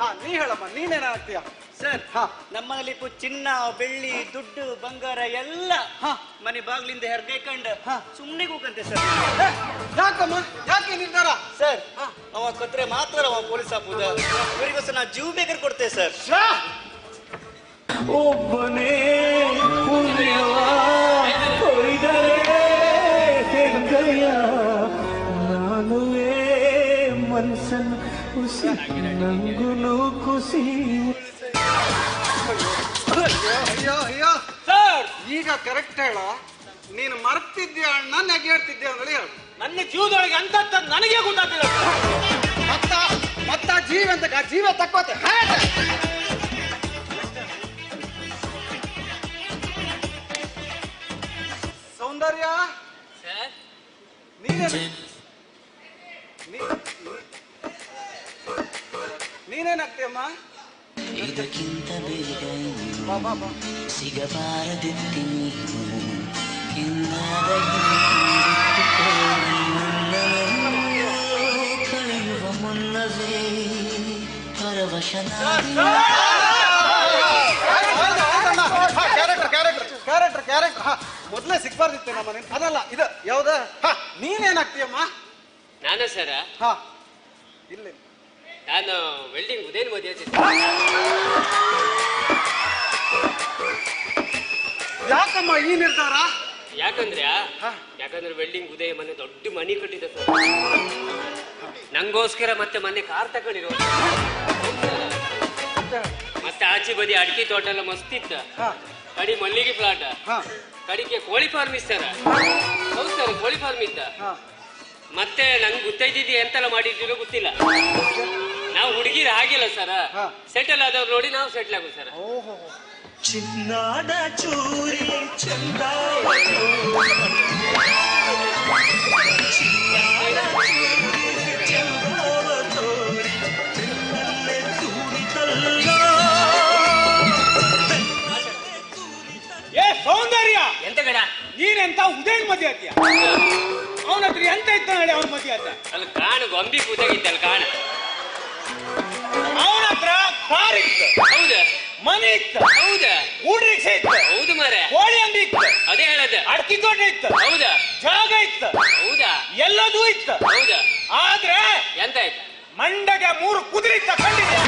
ಹಾ ನೀ ಹೇಳಮ್ಮ ನೀನೇನಾಗ್ತೀಯ. ಸರ್ ಹಾ ನಮ್ಮಲ್ಲಿ ಚಿನ್ನ ಬೆಳ್ಳಿ ದುಡ್ಡು ಬಂಗಾರ ಎಲ್ಲ ಹಾ. ಮನೆ ಬಾಗ್ಲಿಂದ ಹೆರ್ಗೈಕಂಡು ಹಾ. ಸುಮ್ಮನೆ ಕೂಕಂತೆ ಸರ್. ಏ, ಯಾಕಮ್ಮ ಯಾಕೆ ನಿರ್ಧಾರ. ಸರ್ ಹಾ. ಅವ ಕತ್ರೆ ಮಾತ್ರ ಅವ ಪೊಲೀಸ್ ಹಾಕುದ. ಇವರಿಗೋಸ್ಕರ ನಾ ಜೀವ ಬೇಕಾದ್ರೆ ಕೊಡ್ತೇವೆ ಸರ್. ಒಬ್ಬನೇ ಹುಲಿಯವ ಕೊಯ್ದರೆ ಹೆಂಗಯ್ಯ ನಾನುವೇ ಮನಸ್ಸನ್ನು ಖುಷಿ ನಂಗುನು ಖುಷಿ. ಅಯ್ಯೋ ಅಯ್ಯೋ ಸರ್ ಈಗ ಕರೆಕ್ಟ್ ಹೇಳ. ನೀನು ಮರ್ತಿದ್ಯಾ ಅಣ್ಣ ನಗೆ ಆಡ್ತಿದ್ಯಾ ಅಂದ್ರೆ ಹೇಳು. ನನ್ನ ಜೀವದೊಳಗೆ ಅಂತ ನನಗೆ ಗೊತ್ತಾಗ್ತಿಲ್ಲ ಸರ್. ಮತ್ತ ಜೀವ ಅಂತ ಜೀವ ತಕ್ಕೋತೆ. ಸೌಂದರ್ಯ ನೀನೇನಾಗ್ತೀಯಮ್ಮ. ಇದಕ್ಕಿಂತ ಬೇಗ ಬಾ ಬಾ ಬಾ. ಸಿಗಬಾರದಿತ್ತು ನೀನು ಇನ್ನಾದ ಕಳೆಯುವ ಮುನ್ನವೇ ಪರವಶನಾದ. ಕ್ಯಾರೆಕ್ಟರ್ ಮೊದ್ಲೇ ಸಿಗ್ಬಾರ್ದಿತ್ತೆ ನಮ್ಮ ಮನೆ. ಅದಲ್ಲ ಇದು ಯಾವ್ದ. ನೀನೇನಾಗ್ತೀಯಮ್ಮ. ನಾನು ಸರ ಹಾ ಇಲ್ಲ ನಾನು ವೆಲ್ಡಿಂಗ್ ಉದಯನ್ ಮದುವೆ ಯಾಕಮ್ಮ ಈ ನಿರ್ಧಾರ. ಯಾಕಂದ್ರೆ ವೆಲ್ಡಿಂಗ್ ಉದಯ ಮನೆ ದೊಡ್ಡ ಮನಿ ಕಟ್ಟಿದೆ ಸರ್. ನಂಗೋಸ್ಕರ ಮತ್ತೆ ಮೊನ್ನೆ ಕಾರ್ ತಗೊಂಡಿರೋ. ಮತ್ತೆ ಆಚೆ ಬದಿ ಅಡಿಕೆ ತೋಟ ಎಲ್ಲ ಮಸ್ತ್ ಇತ್ತ. ಕಡಿ ಮಲ್ಲಿಗೆ ಪ್ಲಾಟ್, ಕಡಿಗೆ ಕೋಳಿ ಫಾರ್ಮ್ ಇತ್ತ ಸರ್. ಹೌದು ಸರ್ ಕೋಳಿ ಫಾರ್ಮ್ ಇತ್ತ. ಮತ್ತೆ ನಂಗೆ ಗೊತ್ತೈದಿದ್ದಿ ಎಂತೆಲ್ಲ ಮಾಡಿದ್ದೀರೋ ಗೊತ್ತಿಲ್ಲ. ನಾವು ಹುಡುಗಿರ ಹಾಗಿಲ್ಲ ಸರ್. ಸೆಟಲ್ ಆದವ್ರು ನೋಡಿ ನಾವು ಸೆಟ್ಲ್ ಆಗೋದು ಸರ್. ಚಿನ್ನಾದ ಚೂರಿ ಚಂದ ಏ ಸೌಂದರ್ಯ ಎಂತ ಬೇಡ ನೀನೆಂತ ಉದಯನ್ ಮದುವೆ ಆತೀಯ. ಅವನ ಹತ್ರ ಎಂತ ಇತ್ತ ಹೇಳಿ ಅವನ ಮದುವೆ ಆತ. ಅಲ್ಲಿ ಕಾಣು ಗೊಂಬಿ ಕೂತಾಗಿತ್ತಲ್ಲ ಕಾಣ. ಅವನ ಹತ್ರ ಕಾರ್ ಇತ್ತು. ಹೌದಾ ಮನೆ ಇತ್ತು. ಹೌದಾ? ಊಟ ರಿಕ್ಷಾ ಇತ್ತು. ಹೌದು ಮಾರೆ. ಕೋಳಿ ಅಂಗಡಿ ಇತ್ತು. ಅದೇ ಹೇಳದ. ಅಡಕೆ ತೋಟ ಇತ್ತು. ಹೌದಾ? ಜಾಗ ಇತ್ತು. ಹೌದಾ? ಎಲ್ಲದೂ ಇತ್ತು. ಹೌದಾ? ಆದ್ರೆ ಎಂತಾಯ್ತು? ಮಂಡಗೆ 3 ಕುದುರೆ ತಕೊಂಡಿದ್ದೆ.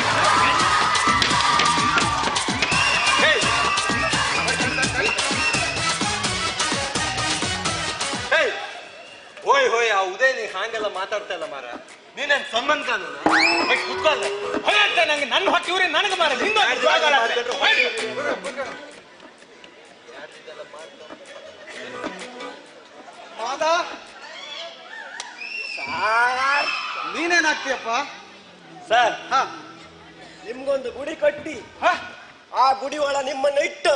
ಹೋಯ್ ಹೋಯ್ ಆ ಉದಯ ನೀ ಹಾಗೆಲ್ಲ ಮಾತಾಡ್ತಾ ಇಲ್ಲ ಮಾರ. ನೀನೇನ್ ಸಂಬಂಧ ಕುತ್ಕೊಲ್ಲ ಹೊಯ್ತ ನಂಗೆ ನನ್ನ ಹೊಟ್ಟೆ ಇವ್ರಿ ನನಗೆ ಮಾರ ಮಾದ ನೀನೇನಾಗ್ತೀಯಪ್ಪ? ಸರ್ ನಿಮ್ಗೊಂದು ಗುಡಿ ಕಟ್ಟಿ ಆ ಗುಡಿ ಒಳ ನಿಮ್ಮನ್ನ ಇಟ್ಟು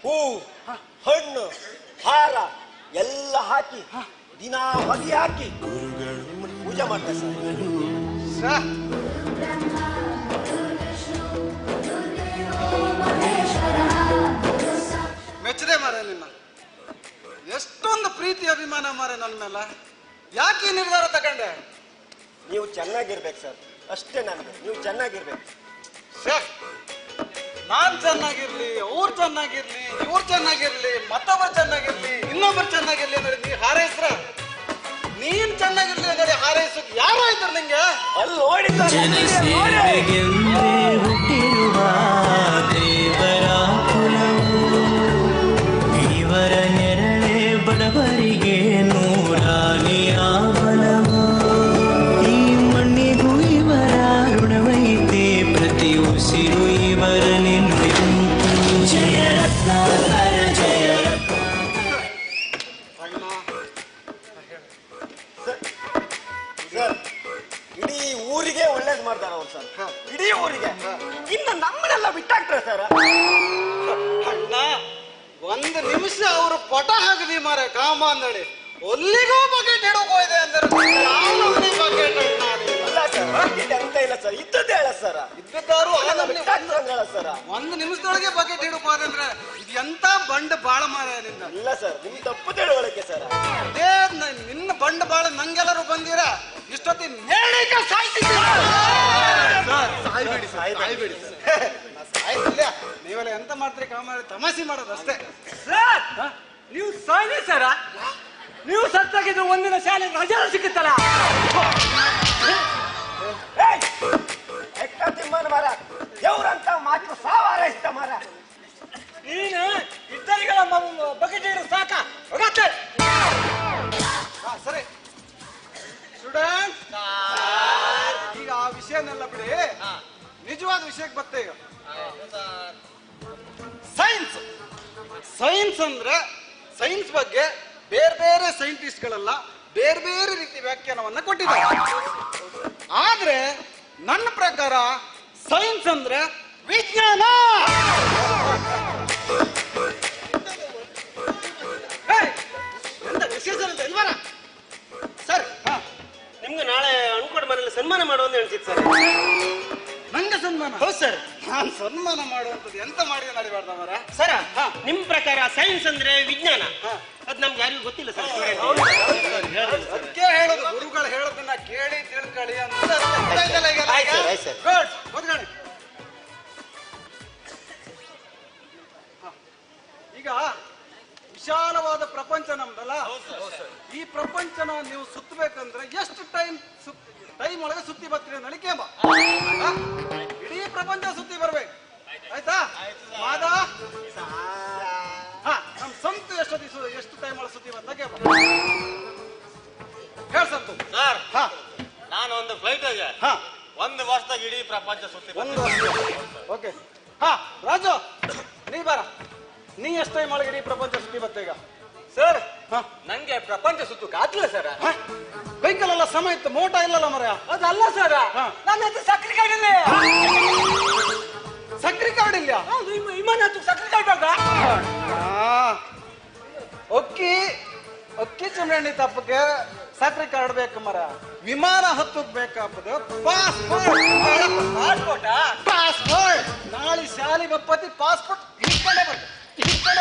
ಹೂ ಹಣ್ಣು ಹಾರ ಎಲ್ಲ ಹಾಕಿ ದಿನ ಹೊಗೆ ಹಾಕಿ ನಿಮ್ಮನ್ನು ಪೂಜೆ ಮಾಡ್ತಾರೆ ಸರ್. ಮೆಚ್ಚದೆ ಮಾರ ನಿನ್ನ. ಎಷ್ಟೊಂದು ಪ್ರೀತಿ ಅಭಿಮಾನ ಮಾರ ನನ್ನ ಮೇಲೆ. ಯಾಕೆ ಈ ನಿರ್ಧಾರ ತಗೊಂಡೆ? ನೀವು ಚೆನ್ನಾಗಿರ್ಬೇಕು ಸರ್, ಅಷ್ಟೇ ನನಗೆ. ನೀವು ಚೆನ್ನಾಗಿರ್ಬೇಕು. ನಾನ್ ಚೆನ್ನಾಗಿರ್ಲಿ, ಅವ್ರು ಚೆನ್ನಾಗಿರ್ಲಿ, ಇವ್ರು ಚೆನ್ನಾಗಿರ್ಲಿ, ಮತ್ತೊಬ್ಬರು ಚೆನ್ನಾಗಿರ್ಲಿ, ಇನ್ನೊಬ್ರು ಚೆನ್ನಾಗಿರ್ಲಿ ಅಂದ್ರೆ ನೀ ಹಾರೈಸ್ರ. ನೀನ್ ಚೆನ್ನಾಗಿರ್ಲಿ ಅಂದ್ರೆ ಹಾರೈಸಕ್ ಯಾರು ಇದ್ರು ನಿಂಗೆ? ಅಲ್ಲಿ ನೋಡಿದ್ದ ಹುಟ್ಟಿರುವ ದೇವರ ಕುಲವು ಇವರ ನೆರಳೆ ಬಡವರಿಗೆ ನೂರಾನಿಯ ಬಲವು. ಈ ಮಣ್ಣಿಗೂ ಇವರ ಋಣವೈತೆ ಪ್ರತಿ ಉಸಿರು ಇವರ ನಿನ್ನೆಂಟು. ಜಯ ರತ್ನಾಕರ ಜಯ ಸರ್, ಇಡೀ ಊರಿಗೆ ಒಳ್ಳೇದು ಮಾಡ್ತಾರ ಅವ್ರು ಸರ್. ಇಡೀ ಊರಿಗೆ. ಇನ್ನು ನಮ್ಮನ್ನೆಲ್ಲ ಬಿಟ್ಟಾಕ್ತಾರೆ ಸರ್. ಅಣ್ಣ ಒಂದು ನಿಮಿಷ ಅವರು ಪಟ ಹಾಕಿದಿ ಮಾರ ಕಾಮ ಅಂದಳಿ ಒಲ್ಲಿಗೂ ಬಕೆಟ್ ಹಿಡಕೋಯ್ದೆ ಅಂದ್ರೆ ಬಕೆಟ್ ಇಲ್ಲ ಸರ್, ಅಂತ ಇಲ್ಲ ಸರ್, ಇದ್ದದ್ದೇ ಹೇಳ ಸರ್. ಇದ್ದದ್ದಾರು ಹೇಳ ಸರ್. ಒಂದು ನಿಮಿಷದೊಳಗೆ ಬಕೆಟ್ ಹಿಡಕೋದಂದ್ರೆ ಇದು ಎಂತ ಬಂಡ್ ಬಾಳ ಮಾರ ನಿಂದ. ಇಲ್ಲ ಸರ್, ನಿಮ್ ತಪ್ಪು ತಿಳುವಳಿಕೆ ಸರ್. ಅದೇ ನಿನ್ನ ಬಂಡ್ ಬಾಳ ನಂಗೆಲ್ಲರೂ ಬಂದಿರ ಇಷ್ಟೊತ್ತಿ ನೇಣಿಗೆ ಸಾಯ್ತಿದ್ದೀರ. ಸಾಯ್ಬೇಡಿ ಸಾಯ್ಬೇಡಿ ಸಾಯ್ತಿಲ್ಲ. ನೀವೆಲ್ಲ ಎಂತ ಮಾಡ್ತೀರಿ ಕಾಮ ತಮಾಷೆ ಮಾಡೋದು ಅಷ್ಟೇ. ನೀವು ಸಾಯ್ಲಿ ಸರ. ನೀವು ಸತ್ತಾಗಿದ್ದು ಒಂದಿನ ಶಾಲೆ ರಜಾ ಸಿಗುತ್ತಲ್ಲ. ತಿಮ್ಮನ ಮರ ದೇವ್ರಂತ ಮಾತು ಸಾವಾರೈಸ್ತ ಮರ. ನೀನು ಇದ್ದರಿಗಳ ಬಕೆಟ್ ಹಿಡಿದು ಸಾಕ. ಸರಿ ಸ್ಟೂಡೆಂಟ್, ಈಗ ಆ ವಿಷಯನೆಲ್ಲ ಬಿಡಿ, ನಿಜವಾದ ವಿಷಯಕ್ಕೆ ಬತ್ತೆ. ಈಗ ಸೈನ್ಸ್ ಸೈನ್ಸ್ ಅಂದ್ರೆ ಸೈನ್ಸ್ ಬಗ್ಗೆ ಬೇರೆ ಬೇರೆ ಸೈಂಟಿಸ್ಟ್ಗಳೆಲ್ಲ ಬೇರೆ ಬೇರೆ ರೀತಿ ವ್ಯಾಖ್ಯಾನವನ್ನ ಕೊಟ್ಟಿದ್ದಾರೆ. ಆದ್ರೆ ನನ್ನ ಪ್ರಕಾರ ಸೈನ್ಸ್ ಅಂದ್ರೆ ವಿಜ್ಞಾನ. ಎಂತ ವಿಶೇಷ ಅಂತ ಇಲ್ವರ ಸರ್? ನಿಮ್ಗೆ ನಾಳೆ ಅನ್ಕೊಂಡು ಮನೇಲಿ ಸನ್ಮಾನ ಮಾಡುವಂತ ಹೇಳ್ತಿತ್ತು ಸರ್. ನಂಗೆ ಸನ್ಮಾನ? ಹೌದು ಸರ್. ನಾನು ಸನ್ಮಾನ ಮಾಡುವಂಥದ್ದು ಎಂತ ಮಾಡಿದ್ರೆ ನಡಿಬಾರ್ದ ಮರ ಸರ. ನಿಮ್ ಪ್ರಕಾರ ಸೈನ್ಸ್ ಅಂದ್ರೆ ವಿಜ್ಞಾನ, ಅದ್ ನಮ್ಗೆ ಯಾರಿಗೂ ಗೊತ್ತಿಲ್ಲ ಸರ್. ಅದಕ್ಕೆ ಹೇಳೋದು ಗುರುಗಳು ಹೇಳೋದನ್ನ ಕೇಳಿ ತಿಳ್ಕೊಳ್ಳಿ ಅಂತ. ಈಗ ವಿಶಾಲವಾದ ಪ್ರಪಂಚ ನಮ್ದಲ್ಲ. ಈ ಪ್ರಪಂಚನ ನೀವು ಸುತ್ತಬೇಕಂದ್ರೆ ಎಷ್ಟು ಟೈಮ್ ಒಳಗೆ ಸುತ್ತಿ ಬರ್ತೀರಿ ನಳಿಕೆ ಬಾ. ಇಡೀ ಪ್ರಪಂಚ ಸುತ್ತಿ ಬರ್ಬೇಕು, ಆಯ್ತಾ ಮಾದ? ನಮ್ ಸಂತು ಎಷ್ಟು ಟೈಮ್ ಒಳಗೆ ಸುತ್ತಿ ಬಂದಾಗೆ ಹೇಳ್ಸಂತು ಸರ್. ನಾನು ಒಂದು ಫ್ಲೈಟ್ ಆಗ ಒಂದು ವರ್ಷದಾಗ ಇಡೀ ಪ್ರಪಂಚ ಸುತ್ತಿ. ಒಂದು ವರ್ಷ. ಓಕೆ. ರಾಜು ನೀ ಬಾರ. ನೀ ಎಷ್ಟು ಟೈಮ್ ಒಳಗೆ ಇಡೀ ಪ್ರಪಂಚ ಸುತ್ತಿ ಬರ್ತೇಗ? ಸರ್ ನಂಗೆ ಪ್ರಪಂಚ ಸುತ್ತು ಆಗ್ಲಿಲ್ಲ ಸರ್. ವೆಹಿಕಲ್ ಎಲ್ಲ ಸಮ ಇತ್ತು, ಮೋಟ ಇಲ್ಲಲ್ಲ ಮರ. ಅದಲ್ಲ ಸರ್, ನನ್ನ ಹತ್ರ ಸಕ್ರೆ ಕಾರ್ಡ್ ಇಲ್ಲ. ಸಕ್ರೆ ಕಾರ್ಡ್ ಇಲ್ಲ? ವಿಮಾನ ಹತ್ತು ಸಕ್ರೆ ಕಾರ್ಡ್ ಬೇಕಾ? ಅಕ್ಕಿ ಚಮರಣಿ ತಪ್ಪಕ್ಕೆ ಸಕ್ರೆ ಕಾರ್ಡ್ ಬೇಕು ಮರ. ವಿಮಾನ ಹತ್ತಕ್ ಬೇಕಾಗ್ತದೆ ಪಾಸ್ಪೋರ್ಟ್. ನಾಳೆ ಶಾಲೆ ಬಪ್ಪತಿ ಪಾಸ್ಪೋರ್ಟ್ ಹಿಡ್ಕೊಂಡೇ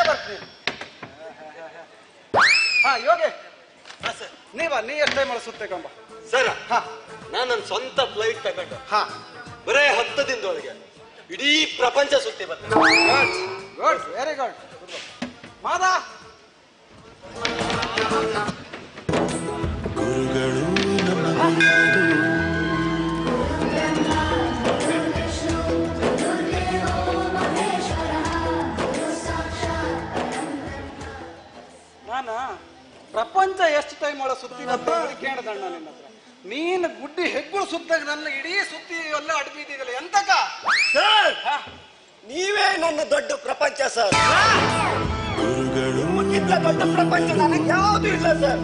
ಬರ್ತೀನಿ. ಯೋಗಿ ನೀ ನೀ ಎಷ್ಟು ಟೈಮ್ ಒಳಗೆ ಸುತ್ತೇಕಂಬ ಸರ್. ನಾನೊಂದು ಸ್ವಂತ ಫ್ಲೈಟ್ ತಗೊಂಡು ಬರೇ 10 ದಿನದೊಳಗೆ ಇಡೀ ಪ್ರಪಂಚ ಸುತ್ತಿ ಬಂದ. Good, very good. ಮಾದ ಗುರುಗಳು ನಮ್ಮ ಗುರುಗಳು. ನಾನು ಪ್ರಪಂಚ ಎಷ್ಟು ಟೈಮ್ ಒಳಗೆ ಸುತ್ತಿ ಕೇಳ್ದಣ್ಣ ನಿನ್ನ ಹತ್ರ. ನೀನು ಗುಡ್ಡಿ ಹೆಗ್ಗುಳು ಸುತ್ತಾಗ ನನ್ನ ಇಡೀ ಸುತ್ತಿ ಎಲ್ಲ ಅಡ್ಬಿದ್ದೀಗಲ್ಲ ಎಂತಕ? ನೀವೇ ನನ್ನ ದೊಡ್ಡ ಪ್ರಪಂಚ ಸರ್. ಗುರುಗಳು ನಿಮ್ಗಿಂತ ದೊಡ್ಡ ಪ್ರಪಂಚ ನನಗೆ ಯಾವುದು ಇಲ್ಲ ಸರ್.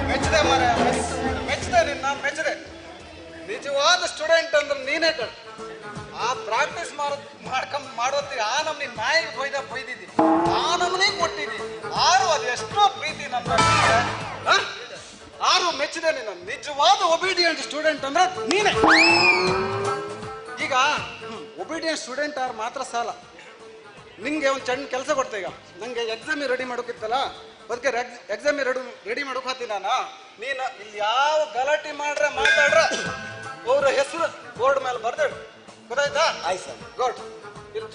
ಮೆಚ್ಚದೆ ಮರ, ಮೆಚ್ಚದೆ ನಿನ್ನ ಮೆಚ್ಚದೆ. ನಿಜವಾದ ಸ್ಟೂಡೆಂಟ್ ಅಂದ್ರೆ ನೀನೇ ಕಣ. ಆ ಪ್ರಾಕ್ಟೀಸ್ ಮಾಡೋತ್ತಿಗೆ ಆ ನಮ್ನಿ ನಾಯಿಗೆ ಬೈದಿದ್ದಿ, ಆ ನಮ್ನಿ ಕೊಟ್ಟಿದ್ದಿ. ಆರು ಅದು ಎಷ್ಟೋ ಪ್ರೀತಿ ನನ್ನ ಆರು ಮೆಚ್ಚಿದೆ ನಿನ್ನ. ನಿಜವಾದ ಒಬಿಡಿಯಂಟ್ ಸ್ಟೂಡೆಂಟ್ ಅಂದ್ರೆ ನೀನೇ. ಈಗ ಒಬಿಡಿಯಂಟ್ ಸ್ಟೂಡೆಂಟ್ ಆರು ಮಾತ್ರ ಸಾಲ. ನಿಂಗೆ ಒಂದು ಸಣ್ಣ ಕೆಲಸ ಕೊಡ್ತೆ. ಈಗ ನಂಗೆ ಎಕ್ಸಾಮಿ ರೆಡಿ ಮಾಡೋಕಿತ್ತಲ್ಲ, ಅದಕ್ಕೆ ಎಕ್ಸಾಮಿ ರೆಡಿ ಮಾಡೋಕೆ ಹಾಕಿ ನಾನು. ನೀನು ಇಲ್ಲಿ ಯಾವ ಗಲಾಟೆ ಮಾತಾಡ್ರ ಅವ್ರ ಹೆಸರು ಬೋರ್ಡ್ ಮೇಲೆ ಬರ್ದೇಳು. ಗೊತ್ತಾಯ್ತಾ? ಆಯ್ತು ಸರ್. ಗುಡ್. ಇಲ್ಲಿ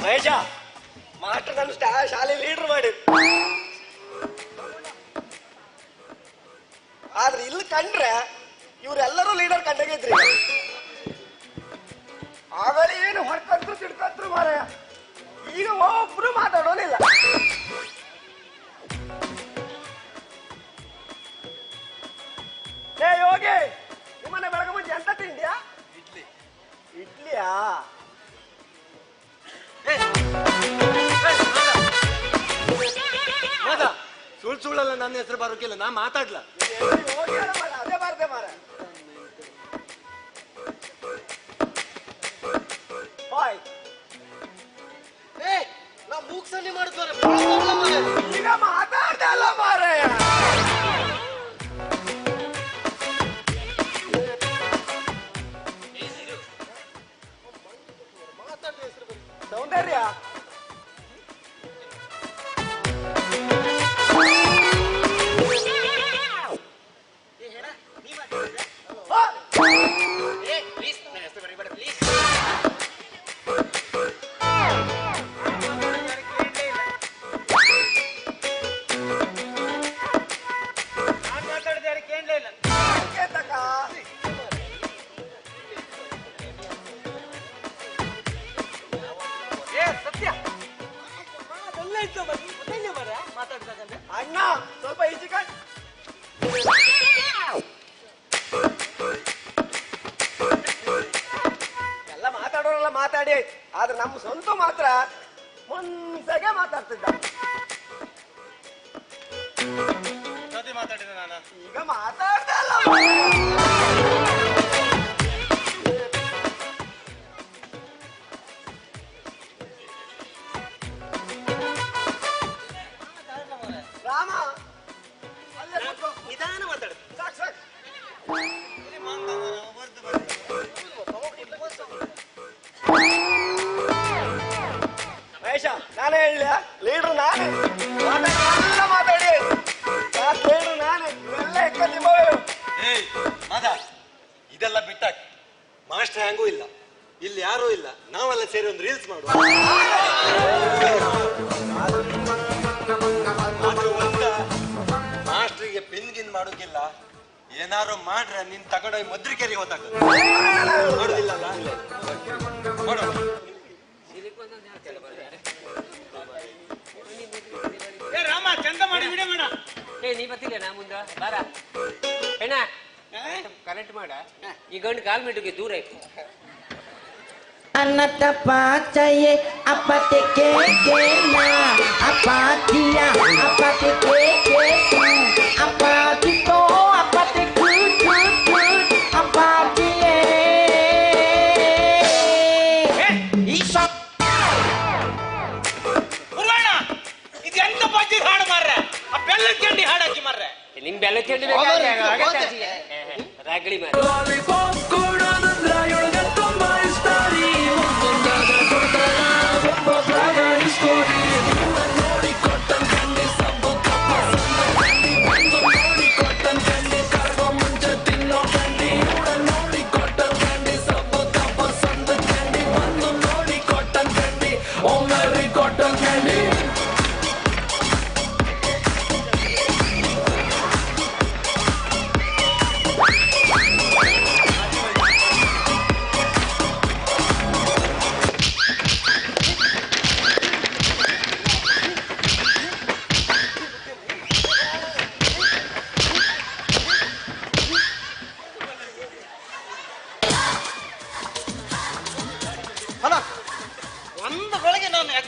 ಮಹೇಶ ಮಾಸ್ಟರ್ ನನ್ನ ಶಾಲೆ ಲೀಡರ್ ಮಾಡಿ, ಆದ್ರೆ ಇಲ್ಲಿ ಕಂಡ್ರೆ ಇವರೆಲ್ಲರೂ ಲೀಡರ್ ಕಂಡಾಗಿದ್ರಿ. ಆಮೇಲೆ ಏನು ಹೊಡ್ಕಂತ್ರು ತಿಡ್ಕಂತ್ರು ಮಾರಾಯ. ಈಗ ಒಬ್ರು ಮಾತಾಡೋನಿಲ್ಲ. ಏ ಯೋಗಿ, ನಿಮ್ಮನೆ ಬೆಳಗ್ಗೆ ಮುಂಚೆ ಎಂತ ತಿಂಡಿಯಾ? ಇಡ್ಲಿ. ಇಡ್ಲಿಯಾ? ಸುಳ್ಳೆಲ್ಲ ನನ್ನ ಹೆಸರು ಬರೋಕಿಲ್ಲ, ನಾ ಮಾತಾಡ್ಲ. ಅದೇ ಬಾರ್ದೆ ಮಾರ. ನಾ ಮೂಗ್ಸನ್ನಿ ಮಾಡಿದ್ವಾರೆ ಈಗ ಮಾತಾಡ್ದೆ ಅಲ್ಲ ಮಾರಾಯ. ಮಾತಾಡ್ದೆ ಹೆಸರು ಬರೀ ಸೌಂದರ್ಯ. ಅಣ್ಣ ಸ್ವಲ್ಪ ಈಚೆ ಎಲ್ಲ ಮಾತಾಡೋರೆಲ್ಲ ಮಾತಾಡಿ, ಆದ್ರೆ ನಮ್ಮ ಸ್ವಂತ ಮಾತ್ರ ಮುಂಚೆಗೆ ಮಾತಾಡ್ತಿದ್ದ. ಮಾತಾಡಿದ ನಾನು ಈಗ ಮಾತಾಡ್ದೆ ಅಲ್ಲ. ರಾಮ ನಿಧಾನ ಮಾತಾಡ. ಸಾಕು ಸಾಕು. ಮಹೇಶ, ನಾನೇ ಹೇಳ ಲೀಡ್ರು ನಾನೇ. ಎಲ್ಲ ಮಾತಾಡಿ ಲೀಡ್ರು ನಾನೇ. ಇವೆಲ್ಲ ಎಕ್ಕ ನಿಮ್ಮವೇ. ಇದೆಲ್ಲ ಬಿಟ್ಟಾಕ ಮಾಸ್ಟರ್ ಹ್ಯಾಂಗೂ ಇಲ್ಲ, ಇಲ್ಲಿ ಯಾರೂ ಇಲ್ಲ, ನಾವೆಲ್ಲ ಸೇರಿ ಒಂದು ರೀಲ್ಸ್ ಮಾಡುವ. ಮಾಸ್ಟರ್ಗೆ ಪಿನ್ಗಿನ್ ಮಾಡೋಕಿಲ್ಲ, ಏನಾರು ಮಾಡ್ರೆ ನಿನ್ ತಗೊಂಡೋಗಿ ಮದ್ರಿಕೆರಿಗೆ ಹೋದಾಗ ನೋಡುದಿಲ್ಲ. ರಾಮ ಚಂದ ಮಾಡಿ ವಿಡಿಯೋ ಮಾಡ. ನೀ ಬರ್ತಿಲ್ಲ ನಾ ಮುಂದ ಬಾರ ಏನ ಕರೆಂಟ್ ಮಾಡ. ಈ ಗಂಡು ಕಾಲ್ ಮಿಟ್ಟಿಗೆ ದೂರ ಐತಿ. Anata pacaye apa teke kena apa dia apa teke apa tiko apa teku apa dia isa ಪುರಾಣ ಇದು ಎಂತ ಬಜ್ಜಿ ಹಾಡು ಮಾರ್ರೆ. ಆ ಬೆಲ್ಲ ಚಂಡಿ ಹಾಡು ಹಚ್ಚಿ ಮಾರ್ರೆ. ನಿಮ್ ಬೆಲ್ಲ ಚೆಂಡು ಬೇಕಾದ್ರೆ ರಾಗಳಿ ಮಾರ.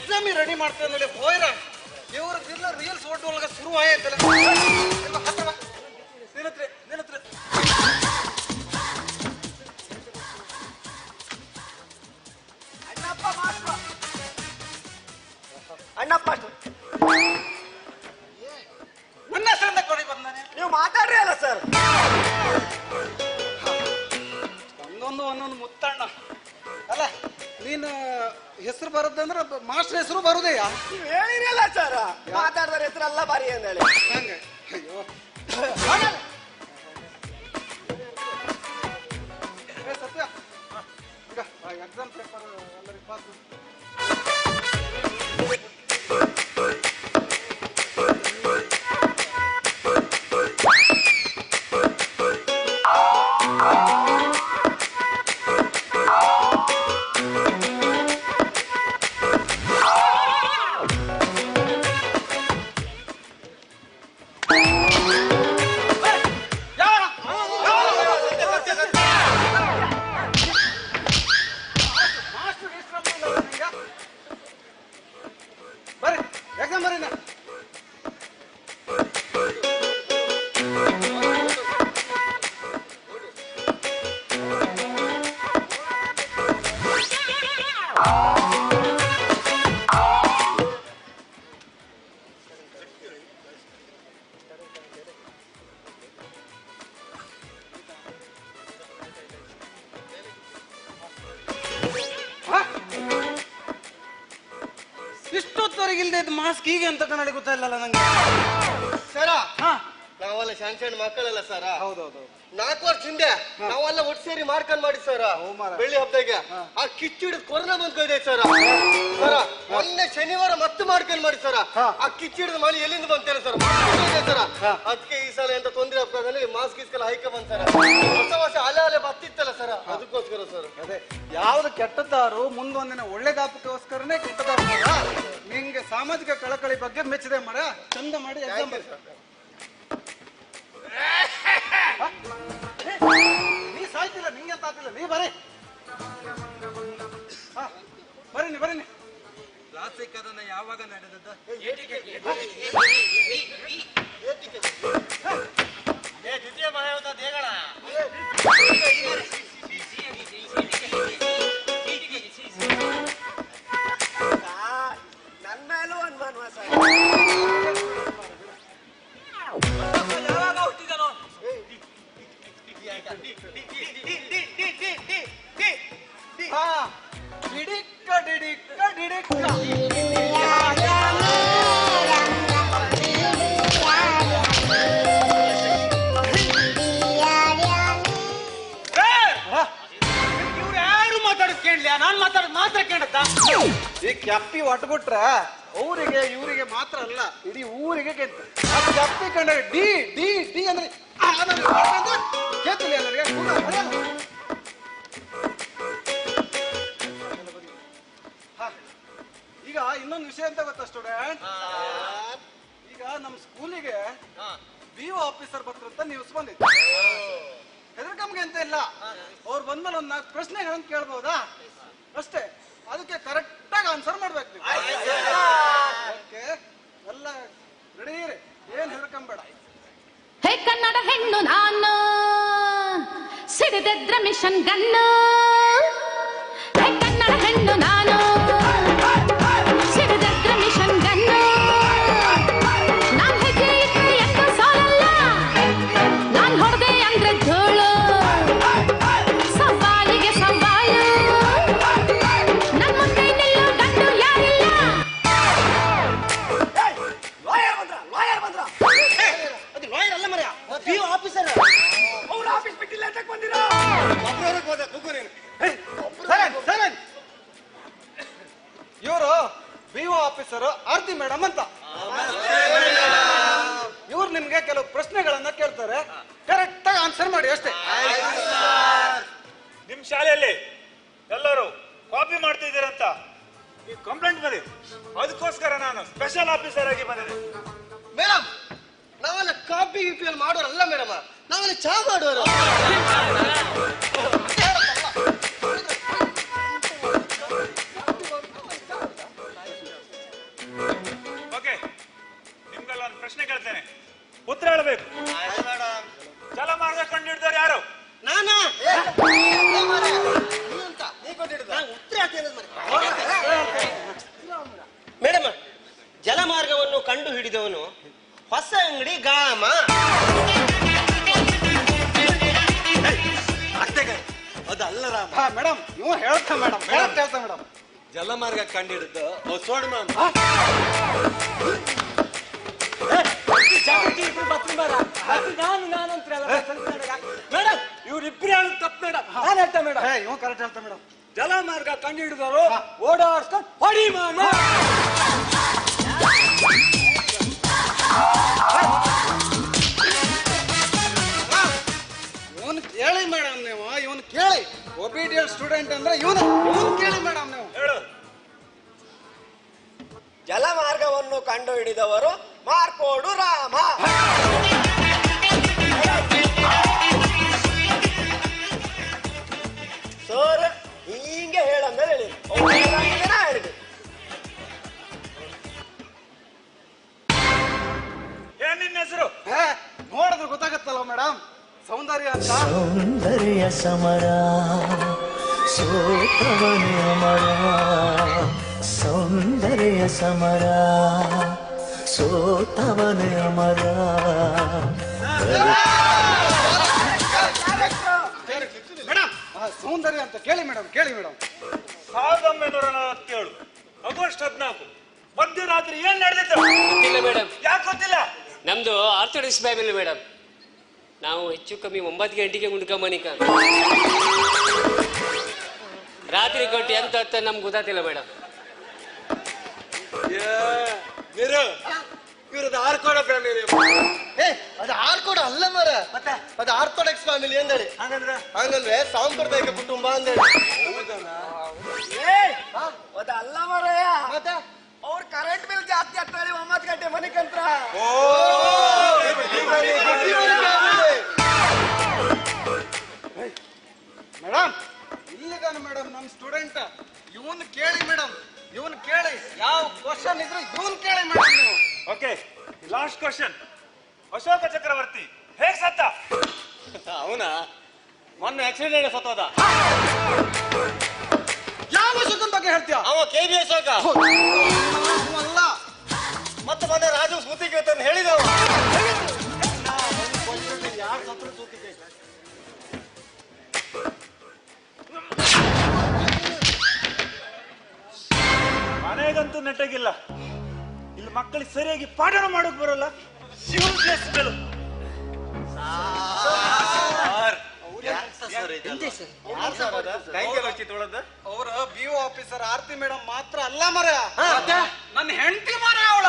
ಎಕ್ಸಾಮ್ ರೆಡಿ ಮಾಡ್ತೇವೆ ನೋಡಿ ಹೋಯ್ರ ಇವ್ರದ್ದೆಲ್ಲ ರೀಲ್ಸ್ ಒಟ್ಟು ಒಳಗೆ ಶುರು ಆಯ್ತಲ್ಲ ನಿಲ್ಲತ್ರಿ ನಿಲ್ಲತ್ರಿ ಅಣ್ಣಪ್ಪ ನನ್ನ ಹೆಸರಿಂದ ಕೊಡಿ ಬಂದಾನೆ ನೀವು ಮಾತಾಡ್ರಿ ಅಲ್ಲ ಸರ್ ಒಂದೊಂದು ಮುತ್ತಣ್ಣ ಅಲ್ಲ ನೀನು ಹೆಸರು ಬರೋದಂದ್ರೆ ಮಾಸ್ಟರ್ ಹೆಸರು ಬರುದೇಯಾ ನೀವು ಹೇಳಿರಲ್ಲ ಸರ್ ಮಾತಾಡಿದ್ರೆ ಹೆಸರಲ್ಲ ಬಾರಿ ಅಂದೇಳಿ ಹಂಗೆ ಅಯ್ಯೋ ಸತ್ಯ ಈಗ ಎಕ್ಸಾಮ್ ಪೇಪರ್ ಎಲ್ಲರಿಗೆ ಪಾಸ್ ಇಷ್ಟೊತ್ತವರೆಗಿಲ್ದೆ ಮಾಸ್ಕ್ ಹೀಗೆ ಅಂತ ಕನ್ನಡ ಗೊತ್ತಾಯಿಲ್ಲಲ್ಲ ನಂಗೆ ಸರ ನಾವೆಲ್ಲ ಸಣ್ಣ ಸಣ್ಣ ಮಕ್ಕಳಲ್ಲ ಸರ ಹೌದೌದು 4 ವರ್ಷ ಹಿಂದೆ ನಾವೆಲ್ಲ ಒಟ್ಟು ಸೇರಿ ಮಾರ್ಕನ್ ಮಾಡಿ ಸರ ಬೆಳ್ಳಿ ಹಬ್ಬದಾಗೆ ಆ ಕಿಚ್ಚಿಡಿದ ಕೊರೋನಾ ಬಂದ್ಕೋಯ್ದೆ ಸರ ಮೊನ್ನೆ ಶನಿವಾರ ಮತ್ತೆ ಮಾರ್ಕನ್ ಮಾಡಿ ಸರ ಆ ಕಿಚ್ಚಿಡಿದ ಮಳೆ ಎಲ್ಲಿಂದ ಬಂತೇನೆ ಸರ್ ಸರ ಅದಕ್ಕೆ ಈ ಸಲ ಎಂತ ತೊಂದರೆ ಆಗ್ತದೆ ಮಾಸ್ಕ್ ಇಸ್ಕೆಲ್ಲ ಹೈಕ ಬಂದ್ ಸರ ಹೊಸ ಅಲೆ ಬತ್ತಿತ್ತಲ್ಲ ಸರ ಅದಕ್ಕೋಸ್ಕರ ಸರ್ ಅದೇ ಯಾವ್ದು ಕೆಟ್ಟದ್ದಾರು ಮುಂದೊಂದಿನ ಒಳ್ಳೇದಾಪಕ್ಕೋಸ್ಕರನೇ ಕೆಟ್ಟದಾರು ನಿಂಗೆ ಸಾಮಾಜಿಕ ಕಳಕಳಿ ಬಗ್ಗೆ ಮೆಚ್ಚಿದೆ ಮಾಡ ಚಂದ ಮಾಡಿ ಎಕ್ಸಾಮ್ ನೀ ಸಾಯ್ತಿಲ್ಲ ನಿಂಗೆ ಅಂತ ಆಗ್ತಿಲ್ಲ ನೀ ಬರೀ ಬರೀನಿ ಬರೀನಿ ಕ್ಲಾಸಿಕ್ ಅದನ್ನ ಯಾವಾಗ ನಡೆದದ್ದು ದ್ವಿತೀಯ ಮಹಾಯುದ್ಧ ದೇಗಳ ನನ್ನ ಮೇಲೂ ಅನುಮಾನ ಸರ್ ಯಾವಾಗ ಹುಟ್ಟಿದನೋ ಡಿಡಿಕ್ಕ ಡಿಡಿಕ್ಕ ಡಿಡಿಕ್ಕ ಇವ್ರು ಯಾರು ಮಾತಾಡೋದು ಕೇಳಲಿಲ್ಲ ನಾನು ಮಾತಾಡೋದು ಮಾತ್ರ ಕೇಳತ್ತ ಈ ಕೆಪ್ಪಿ ಒಟ್ಬಿಟ್ರ ಅವರಿಗೆ ಇವರಿಗೆ ಮಾತ್ರ ಅಲ್ಲ ಇಡೀ ಊರಿಗೆ ಗೆದ್ದು ಅದು ಕೆಪ್ಪಿ ಕಂಡ ಡಿ ಡಿ ಡಿ ಅಂದ್ರೆ ಕೇಳ್ತಿಲ್ಲ ಎಲ್ಲರಿಗೆ ಈಗ ಇನ್ನೊಂದು ವಿಷಯ ಅಂತ ಗೊತ್ತಾ ಸ್ಟೂಡೆಂಟ್ ಈಗ ನಮ್ಮ ಸ್ಕೂಲಿಗೆ BO ಆಫೀಸರ್ ಬರ್ತಾರಂತ ನ್ಯೂಸ್ ಬಂದಿತ್ತು ಹೆದರ್ಕಮ್ಗೆ ಅಂತ ಇಲ್ಲ ಅವ್ರು ಬಂದ್ಮೇಲೆ ಒಂದು 4 ಪ್ರಶ್ನೆಗಳನ್ನು ಕೇಳ್ಬೋದಾ ಅಷ್ಟೇ ಅದಕ್ಕೆ ಕರೆಕ್ಟಾಗಿ ಆನ್ಸರ್ ಮಾಡ್ಬೇಕು ನೀವು ಓಕೆ ಎಲ್ಲ ರೆಡಿ ಇರಿ ಏನ್ ಹೆದರ್ಕಂಬೇಡ ಹೇ ಕನ್ನಡ ಹೆಣ್ಣು ನಾನು ಸಿಡಿದೆದ್ರ ಮಿಷನ್ ಗನ್ನು ಹೇ ಕನ್ನಡ ಹೆಣ್ಣು ನಾನು ಸಿಡಿದೆದ್ರ ಮಿಷನ್ ಗನ್ನು ನಾನ್ ಹೆಜ್ಜೆ ಇಟ್ಟು ಎಂದು ಸಾಲಲ್ಲ ನಾನ್ ಹೊಡೆದೆ ಅಂದ್ರೆ ಧೂಳು ಸವಾಲಿಗೆ ಸವಾಲು ನನ್ ಮುಂದೆ ನಿಲ್ಲೋ ಗಂಡು ಯಾರಿಲ್ಲ ಅದು ಲಾಯರ್ ಅಲ್ಲ ಮರ್ಯ BO ಆಫೀಸರ್ ಅವ್ರ ಆಫೀಸ್ ಬಿಟ್ಟಿಲ್ಲ ಅಂತ ಬಂದಿರೋ ಇವರು BO ಆಫೀಸರ್ ಆರ್ತಿ ಮೇಡಮ್ ಅಂತ ಇವ್ರು ನಿಮ್ಗೆ ಕೆಲವು ಪ್ರಶ್ನೆಗಳನ್ನ ಕೇಳ್ತಾರೆ ಕರೆಕ್ಟ್ ಆಗಿ ಆನ್ಸರ್ ಮಾಡಿ ಅಷ್ಟೇ ನಿಮ್ ಶಾಲೆಯಲ್ಲಿ ಎಲ್ಲರೂ ಕಾಪಿ ಮಾಡ್ತಿದ್ದೀರಂತ ಈ ಕಂಪ್ಲೇಂಟ್ ಬಂದಿದೆ ಅದಕ್ಕೋಸ್ಕರ ನಾನು ಸ್ಪೆಷಲ್ ಆಫೀಸರ್ ಆಗಿ ಬಂದಿದ್ದೆ ಮೇಡಮ್ ನಾವೆಲ್ಲ ಕಾಪಿ ಗಿಪಿಯಲ್ಲಿ ಮಾಡೋರಲ್ಲ ಮೇಡಮ್ ನಾವೆಲ್ಲ ಚಾ ಮಾಡೋರು ಮೇಡಮ್ ಇವ ಹೇಳ್ತಾ ಮೇಡಮ್ ಹೇಳ್ತಾ ಮೇಡಮ್ ಜಲಮಾರ್ಗ ಕಂಡಿಡಿದ್ದು ಸೋಡ್ ಮ್ಯಾಮ್. ಮೇಡಮ್ ಇವ್ರಿಬ್ರು ಹೇಳೋದು ತಪ್ಪು ಮೇಡಮ್. ನಾನು ಹೇಳ್ತಾ ಮೇಡಮ್ ಇವ ಕರೆಕ್ಟ್ ಹೇಳ್ತಾ ಮೇಡಮ್. ಜಲಮಾರ್ಗ ಕಂಡು ಹಿಡಿದವರು ಓಡಾಡ್ಸ್ಕೊಂಡು ಹೊಡಿ ಮಾಮ. ಇವನ್ ಕೇಳಿ ಮೇಡಮ್ ನೀವು, ಇವನ್ ಕೇಳಿ. ಒಬಿಡಿಯಂಟ್ ಸ್ಟೂಡೆಂಟ್ ಅಂದ್ರೆ ಇವನ್ ಕೇಳಿ ಮೇಡಮ್ ನೀವು. ಹೇಳು. ಜಲಮಾರ್ಗವನ್ನು ಕಂಡು ಹಿಡಿದವರು ಮಾರ್ಕೋಡು ರಾಮ. ಸರ್ ಹಿಂಗೆ ಹೇಳಂದ್ರೆ ಹೇಳಿ ಹೇಳಿದೆ. ಏನ್ ನಿನ್ನ ಹೆಸರು? ನೋಡಿದ್ರೆ ಗೊತ್ತಾಗತ್ತಲ್ಲ ಮೇಡಮ್, ಸೌಂದರ್ಯ ಅಂತ. ಸೌಂದರ್ಯ ಸಮರ ಸೋತವನೇ ಅಮರ, ಸೌಂದರ್ಯ ಸಮರ ಸೋತವನೇ ಅಮರ. ಮೇಡಮ್ ಸೌಂದರ್ಯ ಅಂತ ಕೇಳಿ ಮೇಡಮ್, ಕೇಳಿ ಮೇಡಮ್. 1947 ಆಗಸ್ಟ್ 14 ಮಧ್ಯರಾತ್ರಿ ಏನ್ ನಡೆದಿತ್ತು? ಗೊತ್ತಿಲ್ಲ ಮೇಡಮ್. ಯಾಕೆ ಗೊತ್ತಿಲ್ಲ? ನಮ್ದು ಆರ್ಥೋಡಾಕ್ಸ್ ಫ್ಯಾಮಿಲಿ ಮೇಡಮ್. ನಾವು ಹೆಚ್ಚು ಕಮ್ಮಿ 9 ಗಂಟೆಗೆ ಗುಂಡ್ಕಮ್ಮನಿಕ ರಾತ್ರಿ ಕೊಟ್ಟು ಎಂತ ಹೊತ್ತ ನಮ್ಗೆ ಗೊತ್ತಾತಿಲ್ಲ ಮೇಡಮ್. ಇವ್ರದ್ದು ಆರ್ಕೋಡ ಫ್ಯಾಮಿಲಿ. ಅದು ಆರ್ಕೋಡ ಅಲ್ಲ ಮರ, ಅದು ಆರ್ಥೋಡಾಕ್ಸ್ ಫ್ಯಾಮಿಲಿ ಅಂದೇಳಿ. ಹಂಗಂದ್ರೆ ಸಾಂಪ್ರದಾಯಿಕ ಕುಟುಂಬ ಅಂದೇಳಿ. ಅದಲ್ಲ ಮರಯ್ಯ, ಮತ್ತೆ ಅವ್ರ ಕರೆಂಟ್ ಬಿಲ್ ಜಾಸ್ತಿ ಆಗ್ತಾಳೆ 9 ಗಂಟೆ ಮನಿಕಂತ್ರ. ಮೇಡಮ್ ಇಲ್ಲಿಗಾನ ಮೇಡಮ್ ನಮ್ ಸ್ಟೂಡೆಂಟ್. ಇವನ್ ಕೇಳಿ ಮೇಡಮ್, ಇವನ್ ಕೇಳಿ. ಯಾವ ಕ್ವಶನ್ ಇದ್ರು ಇವನ್ ಕೇಳಿ ಮೇಡಮ್ ನೀವು. Okay, last question. Ashoka Chakravarti ಹೇಗ್ ಸತ್ತ? ಅವನ ಮೊನ್ನೆ ಆಕ್ಸಿಡೆಂಟ್ ಸತ್ತೋದ. ಯಾವ ಅಶೋಕನ್ ಬಗ್ಗೆ ಹೇಳ್ತೀಯ? ಅವ KB ಅಶೋಕ ಅಲ್ಲ. ಮತ್ತೆ ಮೊನ್ನೆ ರಾಜು ಸ್ಮೃತಿಗೆ ಅಂತ ಹೇಳಿದವ. ಯಾರು ಸತ್ರ ಸೂತಿಗೆ? ಮನೆಗಂತೂ ನೆಟ್ಟಗಿಲ್ಲ. ಇಲ್ಲಿ ಮಕ್ಕಳಿಗೆ ಸರಿಯಾಗಿ ಪಾಠನ ಮಾಡೋಕ್ ಬರೋಲ್ಲ. Useless fellow. ಅವ್ರ BO ಆಫೀಸರ್ ಆರ್ತಿ ಮೇಡಮ್ ಮಾತ್ರ ಅಲ್ಲ ಮರ, ನನ್ನ ಹೆಂಡತಿ ಮರ ಅವಳ.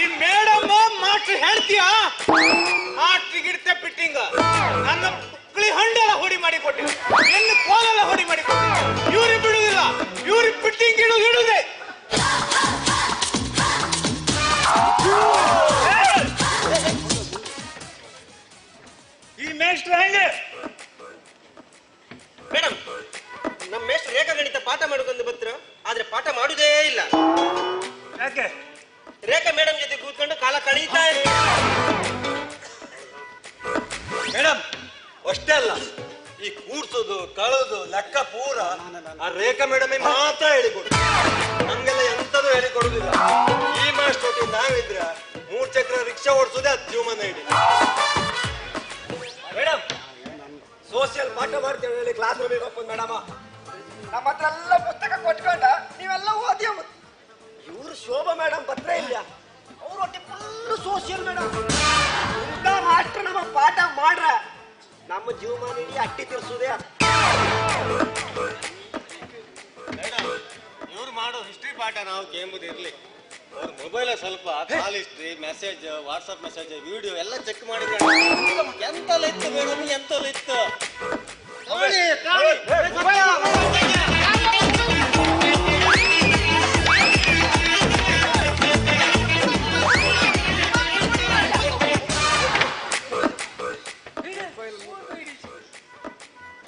ಈ ಮೇಡಮ್ ಮಾಸ್ಟರ್ ಹೇಳ್ತೀಯಾ? ಮಾಸ್ಟರ್ ಗಿಡ್ತೆ ಫಿಟ್ಟಿಂಗ್ ನನ್ನ ಮಕ್ಕಳಿ ಹಂಡೆಲ್ಲ ಹೊಡಿ ಮಾಡಿ ಕೊಟ್ಟಿ, ಎಲ್ಲಿ ಕೋಲೆಲ್ಲ ಹೊಡಿ ಮಾಡಿ ಕೊಟ್ಟಿ. ಇವ್ರಿಗೆ ಬಿಡುದಿಲ್ಲ, ಇವ್ರಿಗೆ ಫಿಟ್ಟಿಂಗ್ ಇಡುದೇ. ಈ ಮೇಸ್ಟ್ರು ಹೆಂಗೆ? ಮೇಡಮ್, ನಮ್ಮ ಮೇಷ್ಟ್ರು ರೇಖಾಗಣಿತ ಪಾಠ ಮಾಡೋಕಂದು ಬರ್ತೀರ, ಆದ್ರೆ ಪಾಠ ಮಾಡುದೇ ಇಲ್ಲ. ಯಾಕೆ? ರೇಖಾ ಮೇಡಮ್ ಜೊತೆ ಕೂತ್ಕೊಂಡು ಕಾಲ ಕಳೀತಾ ಇರಿ. ಮೇಡಮ್ ಅಷ್ಟೇ ಅಲ್ಲ, ಈ ಕೂಡ್ಸೋದು ಕಳೋದು ಲೆಕ್ಕ ಪೂರ ಆ ರೇಖಾ ಮೇಡಮ್ ಮಾತ್ರ ಹೇಳಿಕೊಡು. ನಮ್ಗೆಲ್ಲ ಎಂತದೂ ಹೇಳಿಕೊಡುದಿಲ್ಲ. ಈ ಮಾಸ್ಟರ್ ನಾವಿದ್ರ 3 ಚಕ್ರ ರಿಕ್ಷಾ ಓಡಿಸೋದೇ ಅದು ಜೀವಮಾನ ಇಡಿ. ಮೇಡಮ್ ಸೋಷಿಯಲ್ ಪಾಠ ಮಾಡ್ತೇವೆ ಹೇಳಿ ಕ್ಲಾಸ್ ರೂಮಿಗೆ ಹೋಗ್ಬೋದು ಮೇಡಮ್. ನಮ್ಮ ಹತ್ರ ಎಲ್ಲ ಪುಸ್ತಕ ಕೊಟ್ಕೊಂಡ ನೀವೆಲ್ಲ ಓದಿ. ಇವ್ರು ಶೋಭಾ ಮೇಡಮ್ ಬತ್ರ ಇಲ್ಲ, ಅವ್ರು ಒಟ್ಟಿ ಫುಲ್ ಸೋಷಿಯಲ್ ಮೇಡಮ್. ಇಂಥ ಮಾಸ್ಟರ್ ನಮ್ಮ ಪಾಠ ಮಾಡ್ರ ನಮ್ಮ ಜೀವಮಾನ ಇಡೀ ಅಟ್ಟಿ ತಿರ್ಸುದೇ. ಮೇಡಮ್ ಇವ್ರು ಮಾಡೋ ಹಿಸ್ಟ್ರಿ ಪಾಠ ನಾವು ಕೇಂಬುದಿರ್ಲಿ, ಅವ್ರ ಮೊಬೈಲ್ ಸ್ವಲ್ಪ call history, message, WhatsApp message, video ಎಲ್ಲ ಚೆಕ್ ಮಾಡಿದ್ರೆ ಎಂತೆಲ್ಲ ಇತ್ತು ಮೇಡಮ್, ಎಂತೆಲ್ಲ ಇತ್ತು.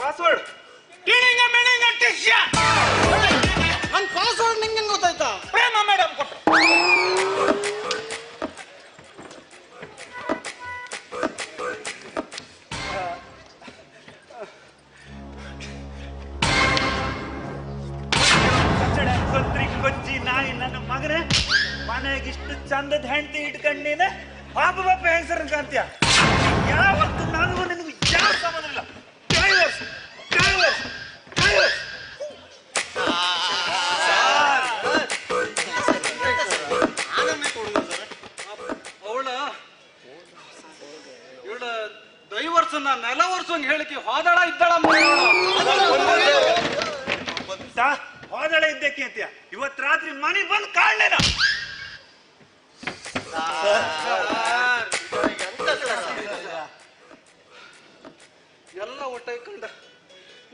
ಪಾಸ್ವರ್ಡ್ ನನ್ ಪಾಸ್ವರ್ಡ್ ನಿಂಗೆ ಗೊತ್ತಾಯ್ತಾ? ಪ್ರೇಮ ಮೇಡಮ್ ಕೊಟ್ರು. ರಾತ್ರಿ ಕೊಚ್ಚಿ ನಾಯಿ ನನ್ನ ಮಗನೇ ಮನೆಗಿಷ್ಟು ಚಂದದ ಹೆಂಡತಿ ಇಟ್ಕೊಂಡ್ ನೀನೆ ಪಾಪ ಬಾಪ ಹೆಂಗಸರನ್ ಕಾಂತ್ಯ. ಯಾವತ್ತು ನನಗೂ ನಿನಗೂ ಯಾವ ಸಂಬಂಧ ಇಲ್ಲ. Divorce divorce divorce. ಇವಳ ದೈವರ್ಸನ್ನ ನೆಲವರ್ಸಂಗ್ ಹೇಳಿಕೆ ಹೋದಳ ಇದ್ದಳ ಹೋದಳೆ ಇದ್ದಕ್ಕೆ ಅಂತ್ಯ. ಇವತ್ ರಾತ್ರಿ ಮನೆಗ್ ಬಂದು ಕಾಣ್ಲೇನ. ಎಲ್ಲ ಒಟ್ಟೈಕೊಂಡ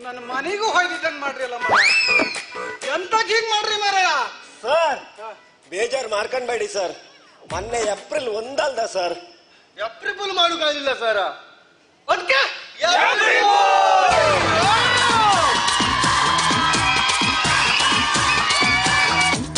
ನನ್ನ ಮನೆಗೂ ಹೊಯ್ದಿದ್ದಂಗ್ ಮಾಡ್ರಿ ಅಲ್ಲ ಎಂತ ಹೀಗ್ ಮಾಡ್ರಿ ಮಾರಾಯ. ಸರ್ ಬೇಜಾರು ಮಾಡ್ಕೊಂಡ್ಬೇಡಿ ಸರ್. ಮೊನ್ನೆ ಏಪ್ರಿಲ್ 1 ಅಲ್ದ ಸರ್? ಏಪ್ರಿಲ್ ಮಾಡೋಕ್ಕಾಗಿಲ್ಲ ಸರ್. ಅದಕ್ಕೆ